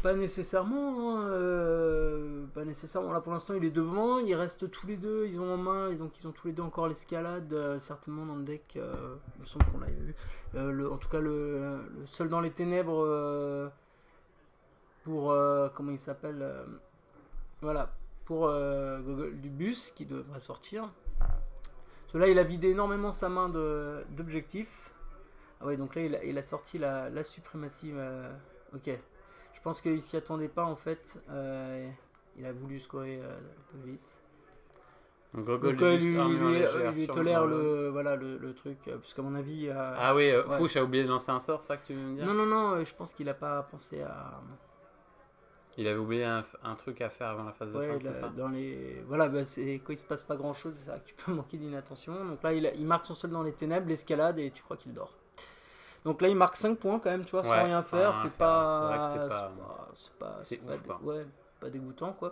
pas nécessairement. Hein, pas nécessairement. Là, pour l'instant, il est devant. Ils restent tous les deux. Ils ont en main. Donc, ils ont tous les deux encore l'escalade. Certainement dans le deck. Il me semble qu'on l'avait vu. En tout cas, le seul dans les ténèbres. Pour. Comment il s'appelle voilà. Pour Gogol du Bus qui devrait sortir. Là, il a vidé énormément sa main d'objectifs. Ah ouais, donc là, il a sorti la suprématie. Ok. Je pense qu'il s'y attendait pas, en fait. Il a voulu scorer un peu vite. Donc, Gogol Donc, du Bus, armure légère lui sur tolère le- le truc. Parce qu'à mon avis... Ah oui, ouais. Fouche a oublié de lancer un sort, ça que tu veux me dire? Non, je pense qu'il a pas pensé à... Il avait oublié un truc à faire avant la phase de fin, c'est ça? dans les... Voilà, bah, c'est quand il se passe pas grand-chose, c'est vrai que tu peux manquer d'inattention. Donc là, il marque son seul dans les ténèbres, l'escalade, et tu crois qu'il dort. Donc là, il marque 5 points quand même, tu vois, sans rien faire. C'est pas... C'est vrai que c'est pas, ouf, quoi. ouais, pas dégoûtant, quoi.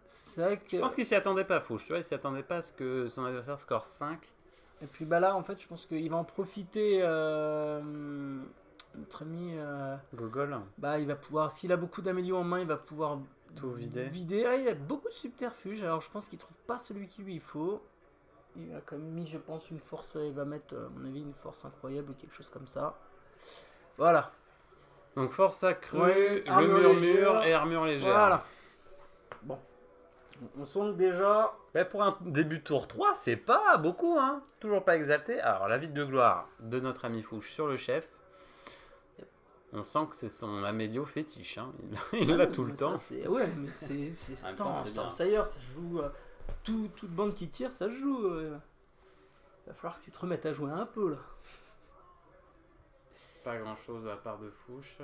C'est vrai que... Je pense qu'il s'y attendait pas, Fouche, tu vois, il s'y attendait pas à ce que son adversaire score 5. Et puis bah là, en fait, je pense qu'il va en profiter... notre ami... Gogol. Bah, il va pouvoir... S'il a beaucoup d'amélio en main, il va pouvoir... Tout vider. Ah, il a beaucoup de subterfuges, alors je pense qu'il trouve pas celui qu'il lui faut. Il a quand même mis, je pense, une force... Il va mettre, à mon avis, une force incroyable ou quelque chose comme ça. Voilà. Donc force accrue, Ouais, le armure murmure légère. et armure légère. Voilà. Bon. On sent que déjà... Mais pour un début de tour 3, c'est pas beaucoup, hein. Toujours pas exalté. Alors, la vide de gloire de notre ami Fouche sur le chef. On sent que c'est son amélio fétiche, hein. Il l'a tout le temps. Ouais, mais c'est En même temps, c'est bien. Stormsire, ça joue... toute bande qui tire, ça se joue. Va falloir que tu te remettes à jouer un peu, là. Pas grand chose à part de Fouche.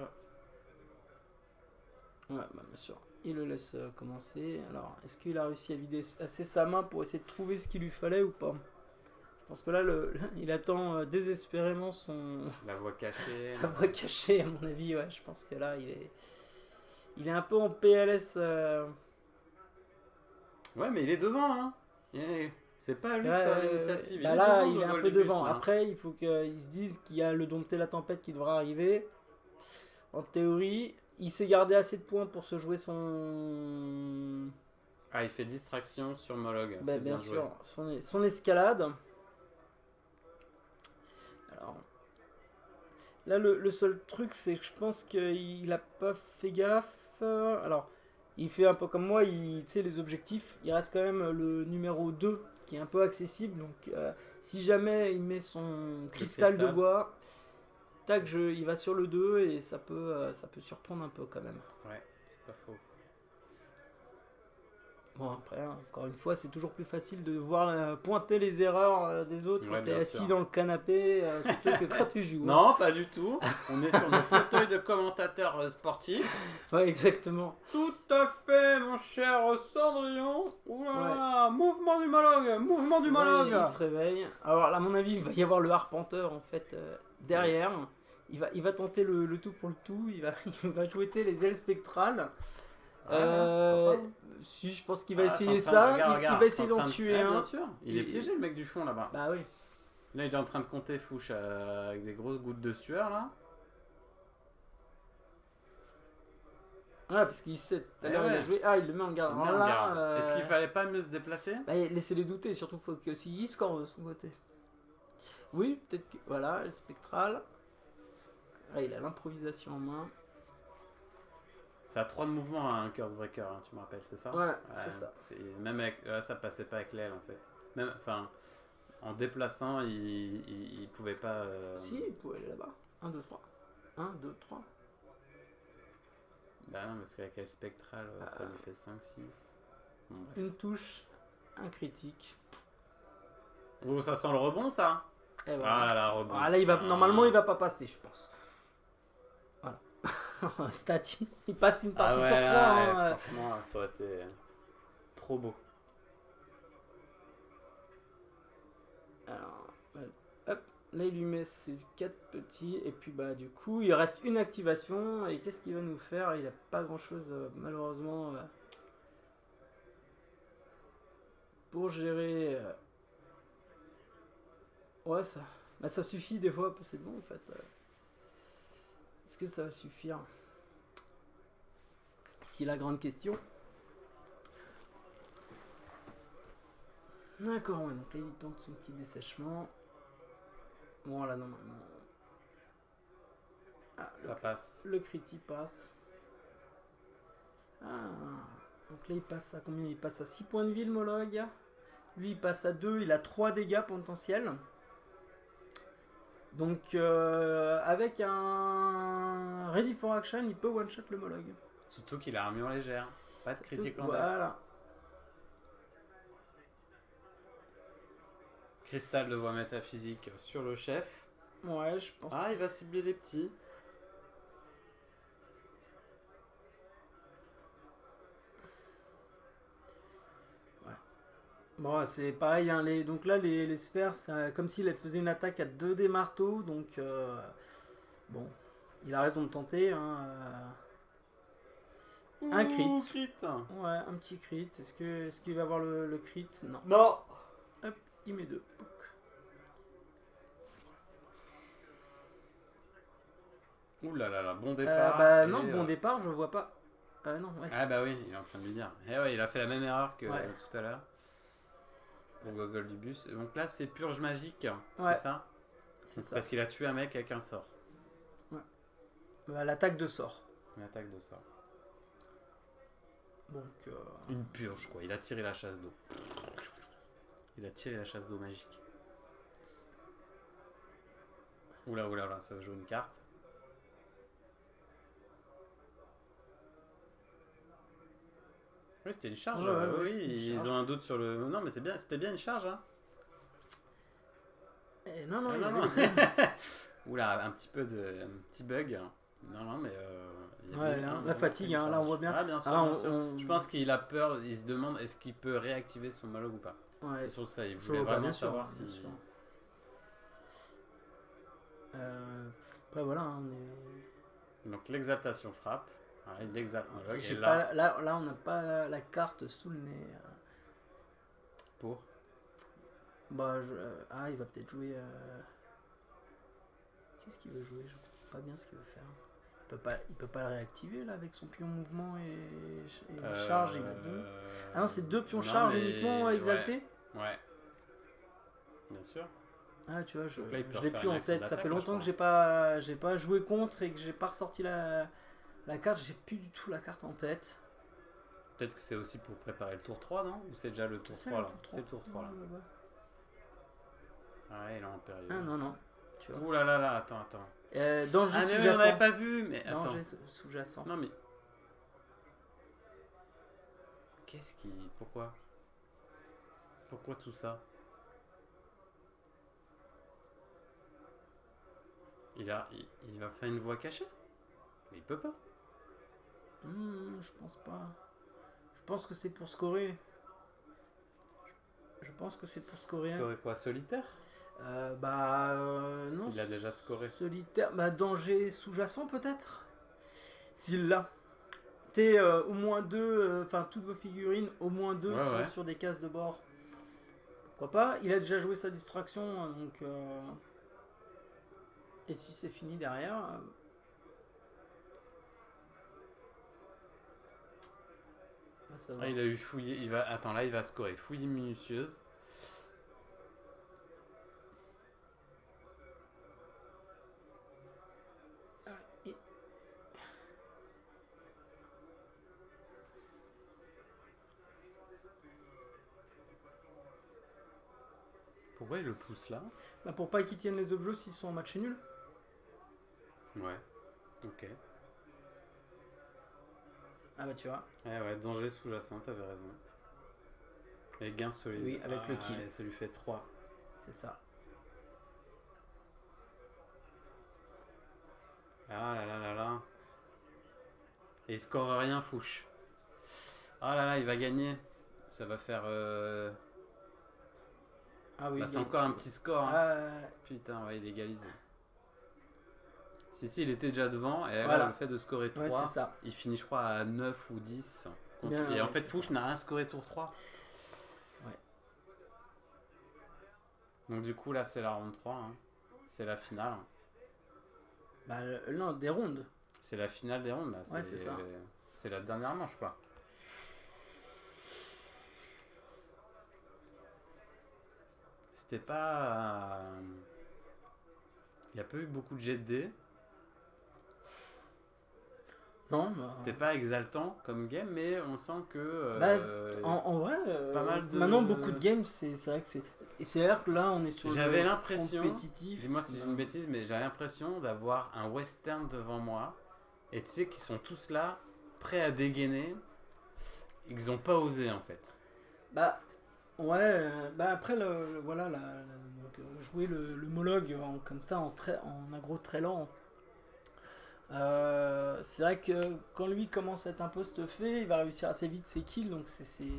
Ouais, bah, bien sûr. Il le laisse commencer. Alors, est-ce qu'il a réussi à vider assez sa main pour essayer de trouver ce qu'il lui fallait ou pas? Je pense que là, il attend désespérément La voix cachée. sa voix cachée, à mon avis. Ouais, je pense que là, il est un peu en PLS. Ouais, mais il est devant, hein. C'est pas à lui de faire l'initiative. Bah là, devant, il est un Gogol peu du Bus, devant. là. Après, il faut qu'ils se disent qu'il y a le dompter la tempête qui devra arriver. En théorie, il s'est gardé assez de points pour se jouer son... Ah, il fait distraction sur Moloch. Bah, C'est bien joué. sûr, son escalade. Alors, là, le seul truc, c'est que je pense qu'il a pas fait gaffe. Alors, il fait un peu comme moi, tu sais, les objectifs, il reste quand même le numéro 2 qui est un peu accessible. Donc, si jamais il met son cristal de voix, tac, il va sur le 2 et ça peut surprendre un peu quand même. Ouais, c'est pas faux. Bon, après, encore une fois, c'est toujours plus facile de voir pointer les erreurs des autres quand tu es assis dans le canapé plutôt que quand tu joues. Non, pas du tout. On est sur le fauteuil de commentateur sportif. Ouais, exactement. Tout à fait, mon cher Cendrillon. Oula, mouvement du monologue. Il se réveille. Alors, à mon avis, il va y avoir le arpenteur en fait derrière. Il va tenter le tout pour le tout. Il va jouer les ailes spectrales. Si, je pense qu'il va essayer ça. Il va essayer d'en tuer un. Bien sûr. Il est piégé, le mec du fond là-bas. Bah oui. Là, il est en train de compter Fouche avec des grosses gouttes de sueur là. Ouais, parce qu'il sait tout à l'heure, il a joué. Ah, il le met en garde. Est-ce qu'il fallait pas mieux se déplacer? Bah, laissez-les douter, surtout faut que s'il score de son côté. Oui, peut-être que. Voilà, le spectral. Ah, il a l'improvisation en main. Ça a 3 de mouvement un Curse Breaker, hein, tu me rappelles, c'est ça? Ouais, c'est ça. Même avec, ça passait pas avec l'aile en fait. Même, enfin, en déplaçant, il pouvait pas. Si, il pouvait aller là-bas. 1, 2, 3. 1, 2, 3. Bah non, parce qu'avec elle spectrale, ça lui fait 5, 6. Bon, une touche, un critique. Oh, ça sent le rebond, ça? Et voilà. Ah là là, rebond. Ah, là, normalement, il va pas passer, je pense. Voilà. Stat, il passe une partie sur 3. Là, franchement, ça aurait été trop beau. Alors, hop, là, il lui met ses 4 petits. Et puis, bah, du coup, il reste une activation. Et qu'est-ce qu'il va nous faire? Il a pas grand-chose, malheureusement, pour gérer. Ouais, ça suffit des fois, c'est bon en fait. Est-ce que ça va suffire? C'est la grande question. D'accord, ouais, donc là il tente son petit dessèchement. Bon, là normalement. Ah, ça passe. Le critique passe. Ah, donc là il passe à combien? Il passe à 6 points de vie le Mologue. Lui il passe à 2, il a 3 dégâts potentiels. Donc, avec un Ready for Action, il peut one-shot le Mologue. Surtout qu'il a armure légère. Pas de critique en voilà. Cristal de voix métaphysique sur le chef. Ouais, je pense. Ah, il va cibler les petits. Bon, c'est pareil, hein, donc là, les sphères, c'est comme s'il faisait une attaque à 2 des marteaux, donc bon, il a raison de tenter. Hein, un crit. Ouais, un petit crit. Est-ce qu'il va avoir le crit? Non. Non. Hop, il met 2. Ouh là là, bon départ. Non, bon départ, je vois pas. Non, ouais. Ah bah oui, il est en train de lui dire. Eh ouais, il a fait la même erreur que tout à l'heure. Pour Gogol du bus. Donc là, c'est purge magique, c'est ça? C'est ça. Parce qu'il a tué un mec avec un sort. Ouais. Bah, l'attaque de sort. Une attaque de sort. Donc. Une purge, quoi. Il a tiré la chasse d'eau. Il a tiré la chasse d'eau magique. Oula, ça va jouer une carte. Oui, c'était une charge. Ils ont un doute sur le. Non, mais c'était bien une charge. Hein. Non. Oula, un petit bug. Non, mais. La fatigue, hein, là on voit bien. Ah, bien sûr, Je pense qu'il a peur, il se demande est-ce qu'il peut réactiver son Mologue ou pas. Ouais. C'est surtout ça, il voulait vraiment savoir si. Après voilà, on est. Donc l'exaltation frappe. Il exalte Mologue. Et là, on n'a pas la carte sous le nez. Pour Bah, il va peut-être jouer. Qu'est-ce qu'il veut jouer? Je ne sais pas bien ce qu'il veut faire. Il peut pas le réactiver là avec son pion mouvement et charge. Il a 2. Ah non, c'est 2 pions charge uniquement exaltés. Ouais. Bien sûr. Ah tu vois, je l'ai plus en tête. Ça fait longtemps que j'ai pas joué contre et que j'ai pas ressorti la carte. J'ai plus du tout la carte en tête. Peut-être que c'est aussi pour préparer le tour 3, non? Ou c'est déjà le tour 3 là? C'est le tour 3 là. Ah, il est en période. Ah non, tu vois. Ouh là là là, attends. Danger Ah, mais on sous-jacent. n'avait pas vu, mais attends. Danger sous-jacent. Non, mais. Qu'est-ce qui. Pourquoi tout ça? Il va faire une voie cachée? Mais il peut pas. Je pense pas. Je pense que c'est pour scorer. Je pense que c'est pour scorer. Scorer quoi? Solitaire? Non. Il a déjà scoré. Solitaire. Danger sous-jacent peut-être? S'il l'a. T'es au moins 2, enfin toutes vos figurines, au moins 2 sont sur des cases de bord. Pourquoi pas? Il a déjà joué sa distraction, donc... Et si c'est fini derrière... ça va. Il a eu fouillé, Attends, là il va scorer. Fouille minutieuse. Pourquoi il le pousse là? Pour pas qu'ils tiennent les objets s'ils sont en match nul. Ouais, ok. Ah bah tu vois. Ouais, danger sous-jacent, t'avais raison. Et gain solide. Oui, avec le kill. Ça lui fait 3. C'est ça. Ah là là là là. Et il score rien, Fouche. Ah là là, il va gagner. Ça va faire... Ah oui. c'est encore un petit score. Hein. Putain, il égalise. Si, il était déjà devant. Et là, le fait de scorer 3, il finit, je crois, à 9 ou 10. Et en fait, Fouche n'a rien scoré tour 3. Ouais. Donc du coup, là, c'est la ronde 3. Hein. C'est la finale. Non, des rondes. C'est la finale des rondes. Là. C'est ça. C'est la dernière manche, quoi. C'était pas... Il n'y a pas eu beaucoup de jet de dés. Non, c'était pas exaltant comme game, mais on sent que... en vrai, pas mal de... maintenant beaucoup de games, c'est vrai que c'est... Et c'est vrai que là, on est sur J'avais l'impression, compétitif. Dis-moi si j'ai une bêtise, mais j'avais l'impression d'avoir un western devant moi. Et tu sais qu'ils sont tous là, prêts à dégainer. Ils ont pas osé, en fait. Après, donc, jouer le Mologue comme ça, en aggro très lent. C'est vrai que quand lui commence à être un peu stuffé, il va réussir assez vite ses kills, donc c'est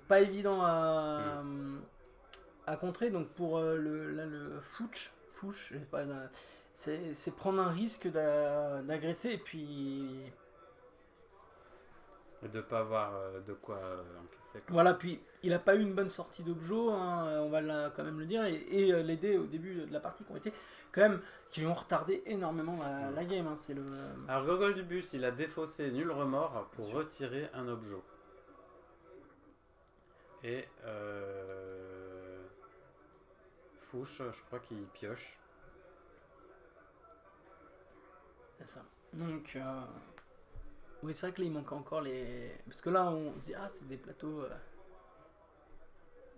pas évident à contrer. Donc pour le Fouche, je sais pas, c'est prendre un risque d'agresser et puis de pas avoir de quoi encaisser. Voilà, puis il a pas eu une bonne sortie d'Objo, hein, on va quand même le dire, et les dés au début de la partie qui lui ont retardé énormément la game. Hein, c'est le... Alors Gogol du bus, il a défaussé nul remords pour retirer un Objo. Et Fouche, je crois qu'il pioche. C'est ça. Donc, oui, c'est vrai que là, il manque encore les... Parce que là, on dit, c'est des plateaux...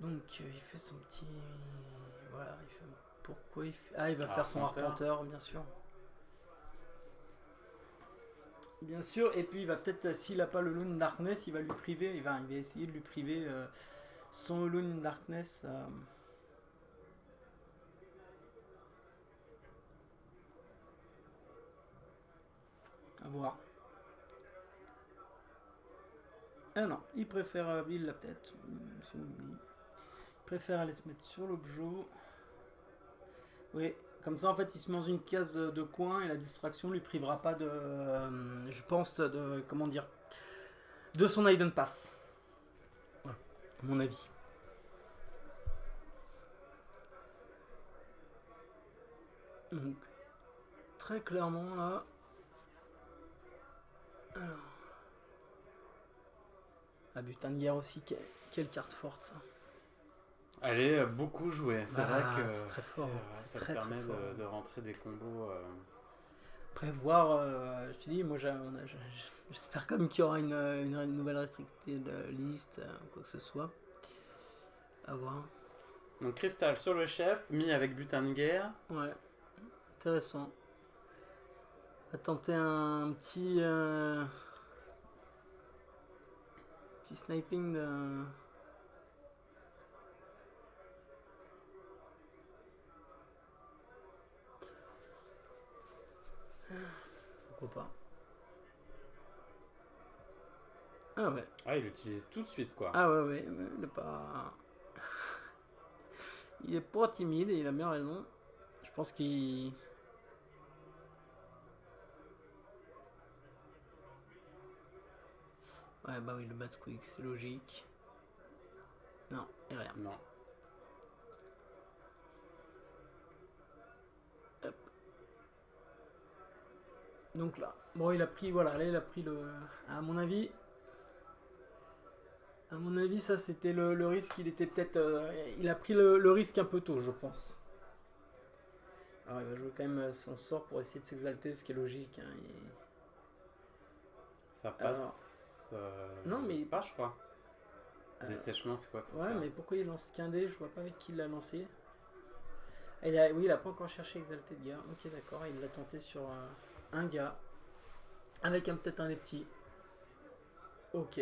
Donc, il fait son petit... Voilà, il fait... Pourquoi il fait... il va faire son arpenteur, bien sûr. Bien sûr, et puis il va peut-être, s'il n'a pas le Alone in Darkness, il va lui priver, il va essayer de lui priver son Alone in Darkness. À voir. Ah non, il préfère, il l'a peut-être, si on oublie. Il préfère aller se mettre sur l'objet. Oui, comme ça en fait il se met dans une case de coin et la distraction lui privera pas de, je pense, de, comment dire, de son Hidden Pass. Voilà, à mon avis. Donc, très clairement là. Alors. Ah, butin de guerre aussi, quelle carte forte ça. Elle est beaucoup jouée, c'est vrai que c'est très fort. ça permet de rentrer des combos. Après, voir, je te dis, moi j'espère quand même qu'il y aura une nouvelle restricted list, quoi que ce soit. À voir. Donc cristal sur le chef, mis avec butin de guerre. Ouais, intéressant. On va tenter un petit sniping de. Pourquoi pas. Ah ouais. Ah, il l'utilise tout de suite, quoi. Ah ouais, ouais. Il est pas. Il est pas timide et il a bien raison. Je pense qu'il. Ouais, bah oui, le bad squeak, c'est logique. Non, et rien. Non. Hop. Donc là, bon, il a pris, voilà, là, il a pris le. À mon avis, ça c'était le risque. Il était peut-être. Il a pris le risque un peu tôt, je pense. Alors, il va jouer quand même son sort pour essayer de s'exalter, ce qui est logique. Hein, Ça passe. Non, mais. Pas, je crois. Dessèchement, c'est quoi? Ouais, mais pourquoi il lance qu'un dé? Je vois pas avec qui il l'a lancé. Oui, il a pas encore cherché exalté de gars. Ok, d'accord. Il l'a tenté sur un gars. Avec peut-être un des petits. Ok.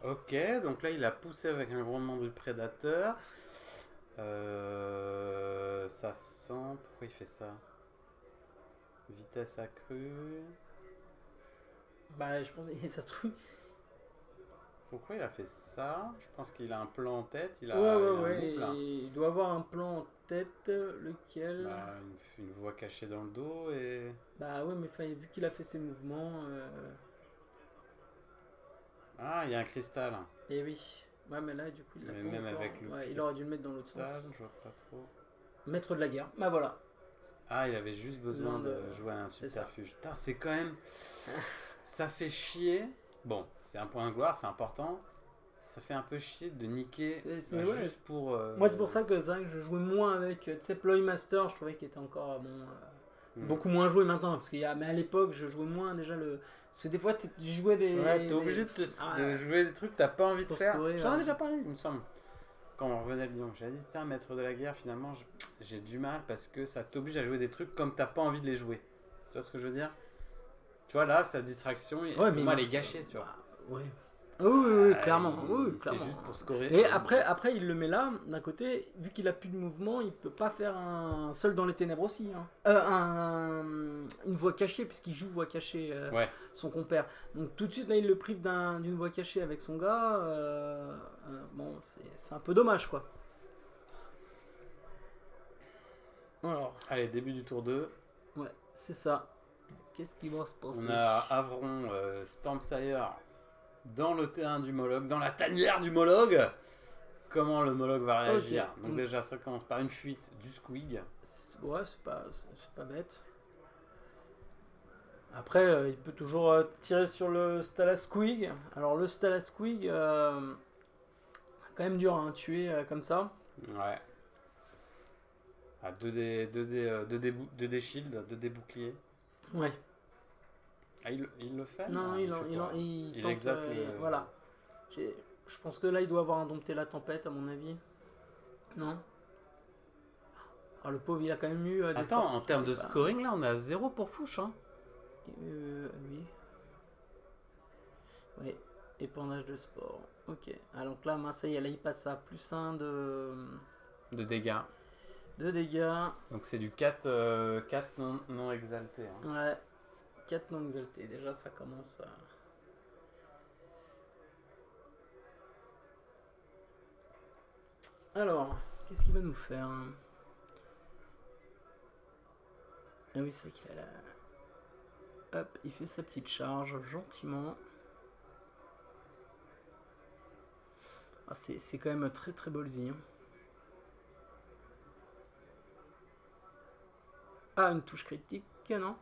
Ok, donc là il a poussé avec un grondement du prédateur. Ça sent. Pourquoi il fait ça? Vitesse accrue. Bah, je pense ça se trouve. Pourquoi il a fait ça? Je pense qu'il a un plan en tête. Il a, Ouais, il a ouais, un ouais. move, là. Il doit avoir un plan en tête. Lequel? Bah, une voix cachée dans le dos et. Bah, ouais, mais vu qu'il a fait ses mouvements. Ah, il y a un cristal. Et oui. Ouais, mais là, du coup, il l'a Mais pas même encore. avec le Ouais, il aurait dû le mettre dans l'autre cristal, sens. je vois pas trop. Maître de la guerre. Bah, voilà. Ah, il avait juste besoin Non, de de- jouer à un c'est ça. subterfuge. Putain, c'est quand même. Ça fait chier. Bon, c'est un point de gloire, c'est important. Ça fait un peu chier de niquer C'est- ouais, juste pour. Moi, c'est pour ça que je jouais moins avec. Tu sais, Ploy Master, je trouvais qu'il était encore beaucoup moins joué maintenant. Parce mais à l'époque, je jouais moins déjà le. Parce que des fois, tu jouais des. Ouais, t'es obligé de jouer des trucs que t'as pas envie de Pour faire. scorer, J'en ai déjà parlé, il me semble. Quand on revenait de Lyon, j'avais dit, putain, maître de la guerre, finalement, j'ai du mal parce que ça t'oblige à jouer des trucs comme t'as pas envie de les jouer. Tu vois ce que je veux dire? Tu vois, là, sa distraction, Ouais, mais moi, elle est gâchée, tu vois. Bah, ouais. Oui, oui, oui, Ah, clairement. il- Oui, c'est clairement. juste pour scorer. Et après, il le met là. D'un côté, vu qu'il a plus de mouvement, il peut pas faire un seul dans les ténèbres aussi. Hein. Une voix cachée, puisqu'il joue voix cachée, Ouais. son compère. Donc tout de suite, là, il le prive d'une voix cachée avec son gars. Bon, c'est un peu dommage, quoi. Alors, Allez, début du tour 2. ouais, c'est ça. Qu'est-ce qui va se passer? On a Avron, Stormsire dans le terrain du Moloch, dans la tanière du Moloch. Comment le Moloch va réagir? Ok. Donc déjà, ça commence par une fuite du Squig. Ouais, c'est pas bête. Après, il peut toujours tirer sur le Stalasquig. Alors, le Stalasquig, quand même dur à tuer comme ça. Ouais. À 2D shield, 2D bouclier. Ouais. Ah, il le fait? Non, il fait quoi? il Il tente. exalte le- Voilà. Je pense que là, il doit avoir indompté la tempête, à mon avis. Non. Alors, le pauvre, il a quand même eu des Attends, sorties en termes qui de étaient pas- scoring, là, on est à 0 pour Fouche. Hein. Oui. Oui. Épandage de sport. Ok. Ah, donc là, ça y est, là, il passe à +1 De dégâts. de dégâts. Donc c'est du 4 non exalté. Hein. Ouais. 4 non exaltés. Déjà, ça commence à. Alors, qu'est-ce qu'il va nous faire? Ah oui, c'est vrai qu'il a la. Hop, il fait sa petite charge gentiment. Ah, c'est quand même très très ballsy. Hein. Ah, une touche critique, non?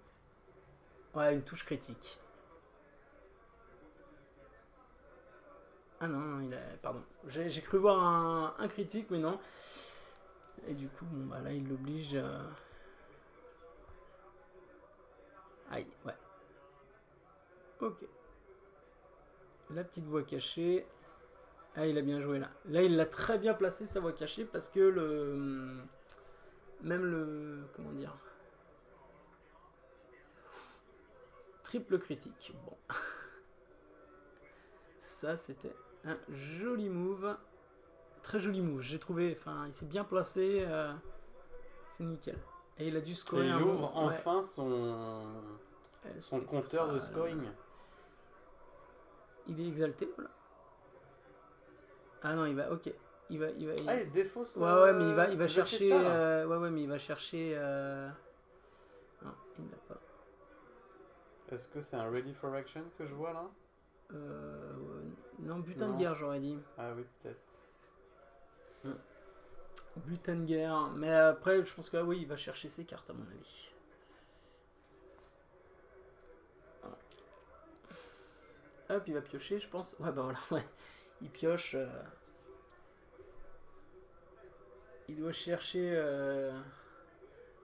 Ouais, une touche critique. Ah non, il a... Pardon. J'ai cru voir un critique, mais non. Et du coup, bon, bah là, il l'oblige... Aïe, ouais. Ok. La petite voix cachée. Ah, il a bien joué là. Là, il l'a très bien placé, sa voix cachée, parce que le... Même le... Comment dire? Triple critique. Bon. Ça, c'était un joli move. Très joli move, j'ai trouvé. Enfin, il s'est bien placé. C'est nickel. Et il a dû Et scorer il un ouvre moment. enfin son compteur de scoring. Il est exalté, voilà. Ah non, il va, ok. Ah, il défausse. Ouais, mais il va le chercher. cristal. Ouais, mais il va chercher. Non, il n'a pas. Est-ce que c'est un ready for action que je vois là? Non, butin Non. de guerre, j'aurais dit. Ah oui, peut-être. Butin de guerre. Mais après, je pense que oui, il va chercher ses cartes, à mon avis. Voilà. Hop, il va piocher, je pense. Ouais, bah voilà, ouais. Il pioche. Il doit chercher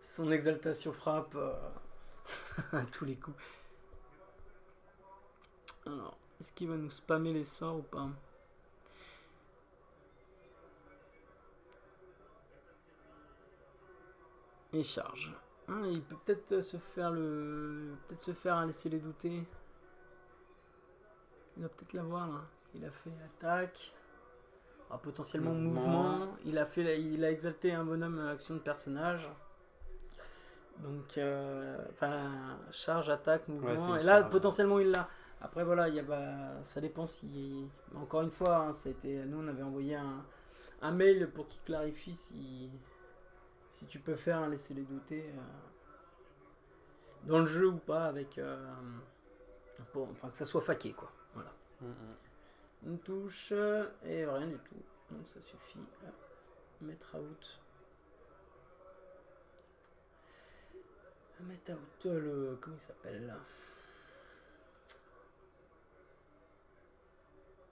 son exaltation frappe à tous les coups. Alors, est-ce qu'il va nous spammer les sorts ou pas? Il charge. Ah, il peut peut-être se faire peut-être se faire laisser les douter. Il doit peut-être l'avoir là. Il a fait attaque. Ah, potentiellement mouvement. Il a exalté un bonhomme action de personnage. Donc, charge, attaque, mouvement. Ouais, et là, charge. Potentiellement, il l'a. Après, voilà, ça dépend si. Encore une fois, hein, nous, on avait envoyé un mail pour qu'il clarifie si tu peux faire un laisser les douter dans le jeu ou pas, avec. Enfin, que ça soit faqué, quoi. Voilà. Une touche et rien du tout. Donc, ça suffit à mettre out. Mettre out le. Comment il s'appelle là?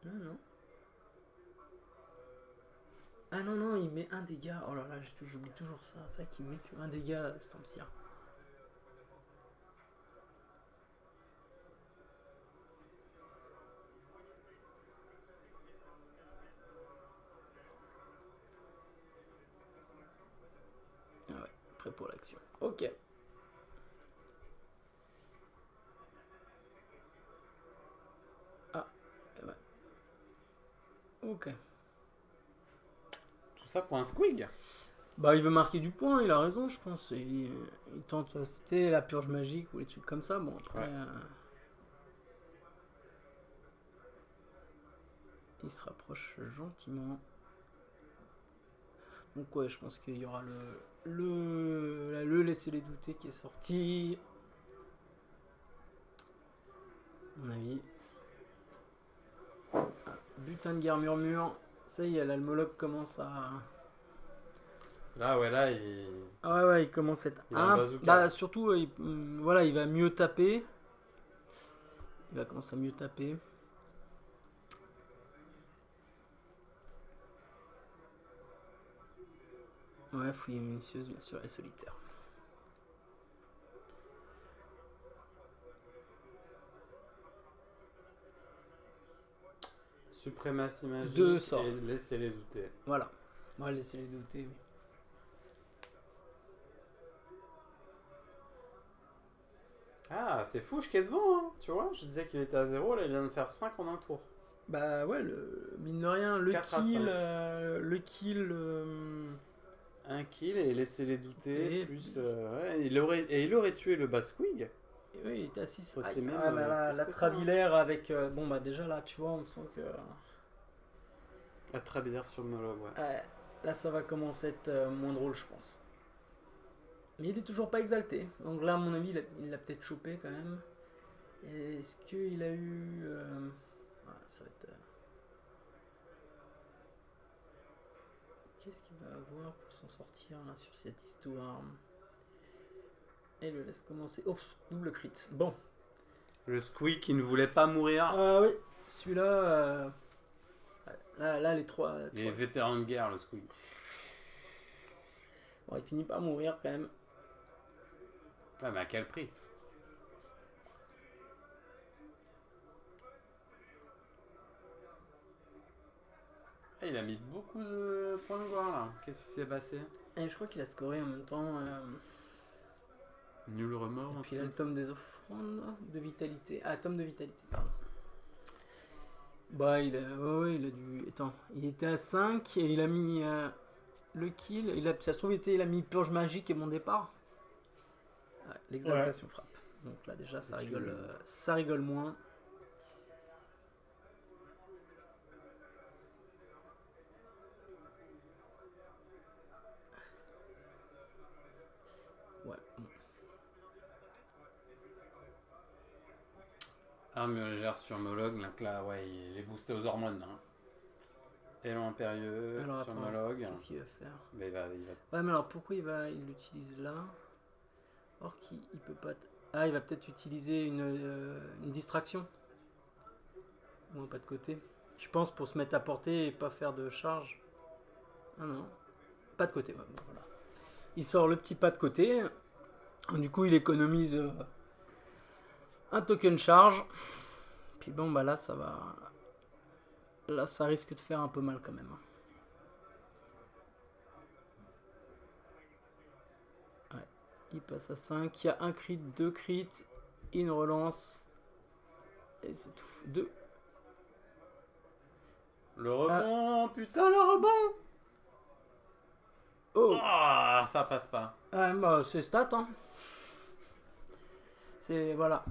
Non. Ah non, il met un dégât. Oh là là, j'oublie toujours ça. Ça qu'il met que un dégât, Stampsia. Ah ouais, prêt pour l'action. Ok. Ah, ouais. Ok. Tout ça pour un squig? Bah, il veut marquer du point, il a raison, je pense. Il tente, c'était la purge magique ou les trucs comme ça. Bon, après. Ouais. Il se rapproche gentiment. Donc, ouais, je pense qu'il y aura le laisser les douter qui est sorti. À mon avis. Ah, butin de guerre murmure. Ça y est, là, le Moloch commence à. Là, ouais, là, il. Ah ouais, il commence à être. Il a un bazooka. Bah, surtout, voilà, il va mieux taper. Il va commencer à mieux taper. Ouais, fouille minutieuse, bien sûr, et solitaire. Suprématie magique. Deux sorts. Et laissez les douter. Voilà. Ouais, laissez les douter, oui. Ah, c'est Fouche qui est devant, hein. Tu vois, je disais qu'il était à 0, là, il vient de faire 5 en un tour. Bah ouais, mine de rien, le 4 à kill. 5. Le kill. Un kill et laisser les douter. Et Plus, ouais, il aurait tué le Batsquig. Oui, il était à 6. Côté même, Ouais, bah là, plus la que ça, hein. Trabilaire avec. Bon, bah déjà là, tu vois, on sent que. La Trabilaire sur Moloch, ouais. Ouais, là, ça va commencer à être moins drôle, je pense. Mais il est toujours pas exalté. Donc là, à mon avis, il l'a peut-être chopé quand même. Est-ce qu'il a eu. Ouais, ça va être. Qu'est-ce qu'il va avoir pour s'en sortir là sur cette histoire? Et le laisse commencer. Oh, double crit. Bon. Le Squeak qui ne voulait pas mourir. Ah oui, celui-là. Là, les trois. Les vétérans de guerre, le Squig. Bon, il finit par mourir quand même. Ouais, mais à quel prix? Ah, il a mis beaucoup de points de gloire là. Qu'est-ce qui s'est passé? Et je crois qu'il a scoré en même temps. Nul remords. Et un puis truc là, le comme ça. tome des offrandes de vitalité. Ah, tome de vitalité, pardon. Bah, il a dû. Attends, il était à 5 et il a mis le kill. Ça se trouve, il a mis purge magique et mon départ. Ouais, l'exaltation frappe. Donc là, déjà, ça rigole moins. Ouais. Arme légère sur Mologue, donc là, ouais, il est boosté aux hormones. Hein. Élan impérieux Alors, sur attends, Mologue. qu'est-ce qu'il va faire? Mais il va... Ouais, mais alors pourquoi il l'utilise là? Or qu'il il peut pas. Ah, il va peut-être utiliser une distraction. Ou un pas de côté. Je pense pour se mettre à portée et pas faire de charge. Ah non. Pas de côté, ouais, bon, voilà. Il sort le petit pas de côté. Du coup, il économise un token charge. Puis bon, bah là, ça va. Là, ça risque de faire un peu mal quand même. Ouais. Il passe à 5. Il y a un crit, 2 crits. Une relance. Et c'est tout. 2. Le rebond, putain, le rebond! Oh! Ah, ça passe pas. Ah, bah, c'est stats, hein. C'est. Voilà.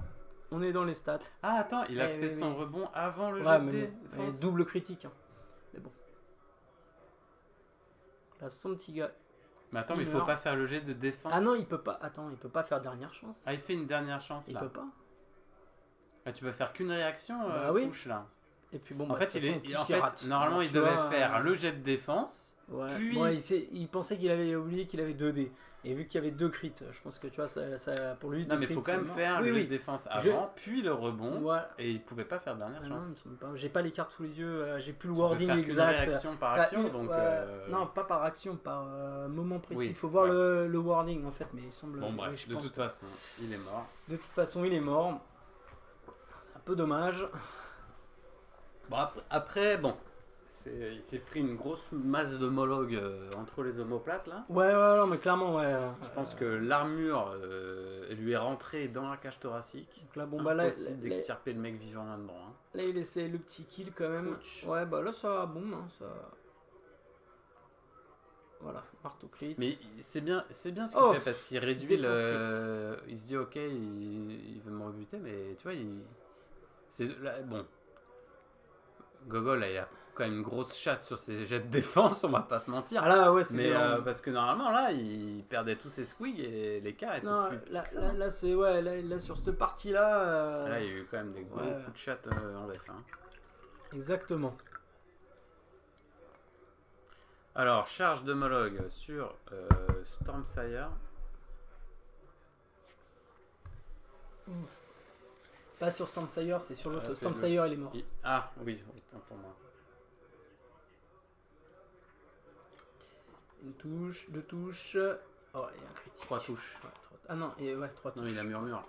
On est dans les stats. Ah, attends, il a Eh, fait oui, son oui. rebond avant le Ouais, jet mais de bon, défense. double critique. Hein. Mais bon. Là, son petit gars. Mais attends, mais il faut meurt. pas faire le jet de défense. Ah non, il peut pas. Attends, il peut pas faire dernière chance. Ah, il fait une dernière chance Il là. peut pas. Ah, tu peux faire qu'une réaction, Bah oui. Fouche, là. Et puis bon, En bah, fait, de toute façon, plus, en il fait rate. normalement, Alors, il tu devait vois, faire le jet de défense. Ouais. Puis- Bon, il pensait qu'il avait oublié qu'il avait 2 dés. Et vu qu'il y avait 2 crits, je pense que tu vois, ça pour lui. Non, deux mais il faut crits, quand c'est même mort. faire Oui, le jet oui. de défense avant, puis le rebond. Voilà. Et il pouvait pas faire dernière Ah non, chance. il me semble pas. J'ai pas les cartes sous les yeux, j'ai plus le Tu peux wording faire qu'une exact. réaction par T'as action, une- donc. Non, pas par action, par moment précis. Oui, Il faut voir ouais. le wording en fait, mais il semble. Bon, oui, bref, je de pense toute que- façon, il est mort. De toute façon, il est mort. C'est un peu dommage. Bon, après bon. Il s'est pris une grosse masse de Mologue entre les omoplates là. Ouais, non, mais clairement, ouais. Je pense que l'armure lui est rentrée dans la cage thoracique. Donc là, bon, bah là, Impossible d'extirper le mec vivant là-dedans. Hein. là, il essaie le petit kill quand même. Scotch. Ouais, bah là, ça boum, hein, ça. Voilà, marteau crit. Mais c'est bien ce qu'il Oh, fait parce qu'il réduit défense le. Il se dit ok, il veut me rebuter, mais tu vois, c'est là, bon. Gogol, là, il a quand même une grosse chatte sur ses jets de défense, on va pas se mentir. Ah là, ouais, c'est Mais violent. parce que normalement là, il perdait tous ses squigs et les cas étaient Non, plus petits là, que ça. là, c'est ouais, là, sur cette partie-là. Là, il y a eu quand même des gros ouais. coups de chatte en def. Hein. Exactement. Alors, charge de Mologue sur Stormsire. Pas sur Stormsire, c'est sur l'autre. c'est Stormsire, il est mort. Ah oui, autant pour moi. Une touche, 2 touches. Oh, il y a un critique. 3 touches. Ouais, ah non, et ouais, 3 touches. Non, il a murmure.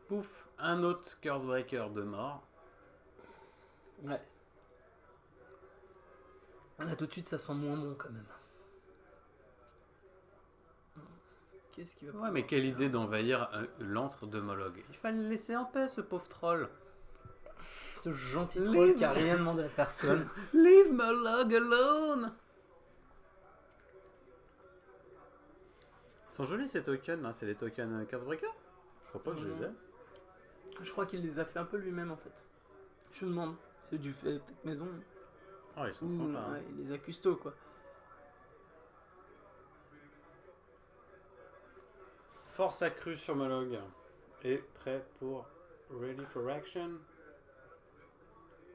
Pouf, un autre Cursebreaker de mort. Ouais. Là, tout de suite, ça sent moins bon quand même. Qu'est-ce qu'il va Ouais, pouvoir mais quelle faire idée d'envahir l'antre de Mologue. Il fallait le laisser en paix, ce pauvre troll. Ce gentil troll qui a rien demandé à personne. Leave Mologue alone. Ils sont jolis ces tokens là, c'est les tokens Cursebreaker. Je crois pas que je les ai. Je crois qu'il les a fait un peu lui-même en fait. Je me demande. C'est du fait peut-être maison. Oh, ils sont Ou sympas. Hein. ouais, il les a custo quoi. Force accrue sur Mologue. Et prêt pour Ready for Action.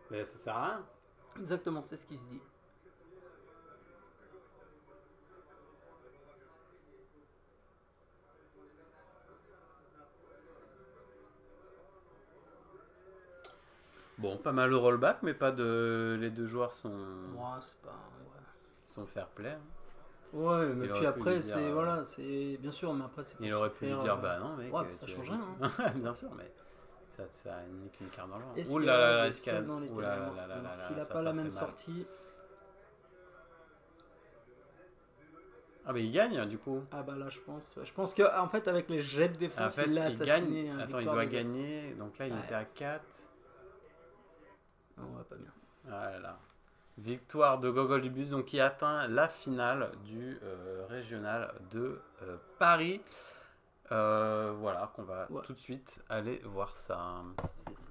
Mais ça sert à rien. Exactement, c'est ce qu'il se dit. Bon, pas mal de rollback, mais pas de. Les deux joueurs sont C'est pas. fair play. Hein. Ouais, mais Il puis aurait après, pu lui c'est. dire, Voilà, c'est. Bien sûr, mais après, c'est pour Il se aurait pu lui faire, dire bah non, mec. Ouais, ça change rien. Bien sûr, mais ça n'est qu'une carte dans l'or. Escalade, Ouh là là, et escalade. seul dans les Ouh là là ténèbres. là là Donc, là s'il là, a ça pas la fait même mal. sortie. Ah, mais il gagne du coup. Ah bah là, je pense. Je pense que en fait, avec les jets de défense, En fait, il l'a il assassiné. gagne. hein, Attends, il victoire doit de- gagner. Donc là, il Ouais. était à 4. Non, on va pas bien. Ah là là. Victoire de Gogol du Bus, donc qui atteint la finale du régional de Paris. Voilà, qu'on va Ouais. tout de suite aller voir ça. C'est ça.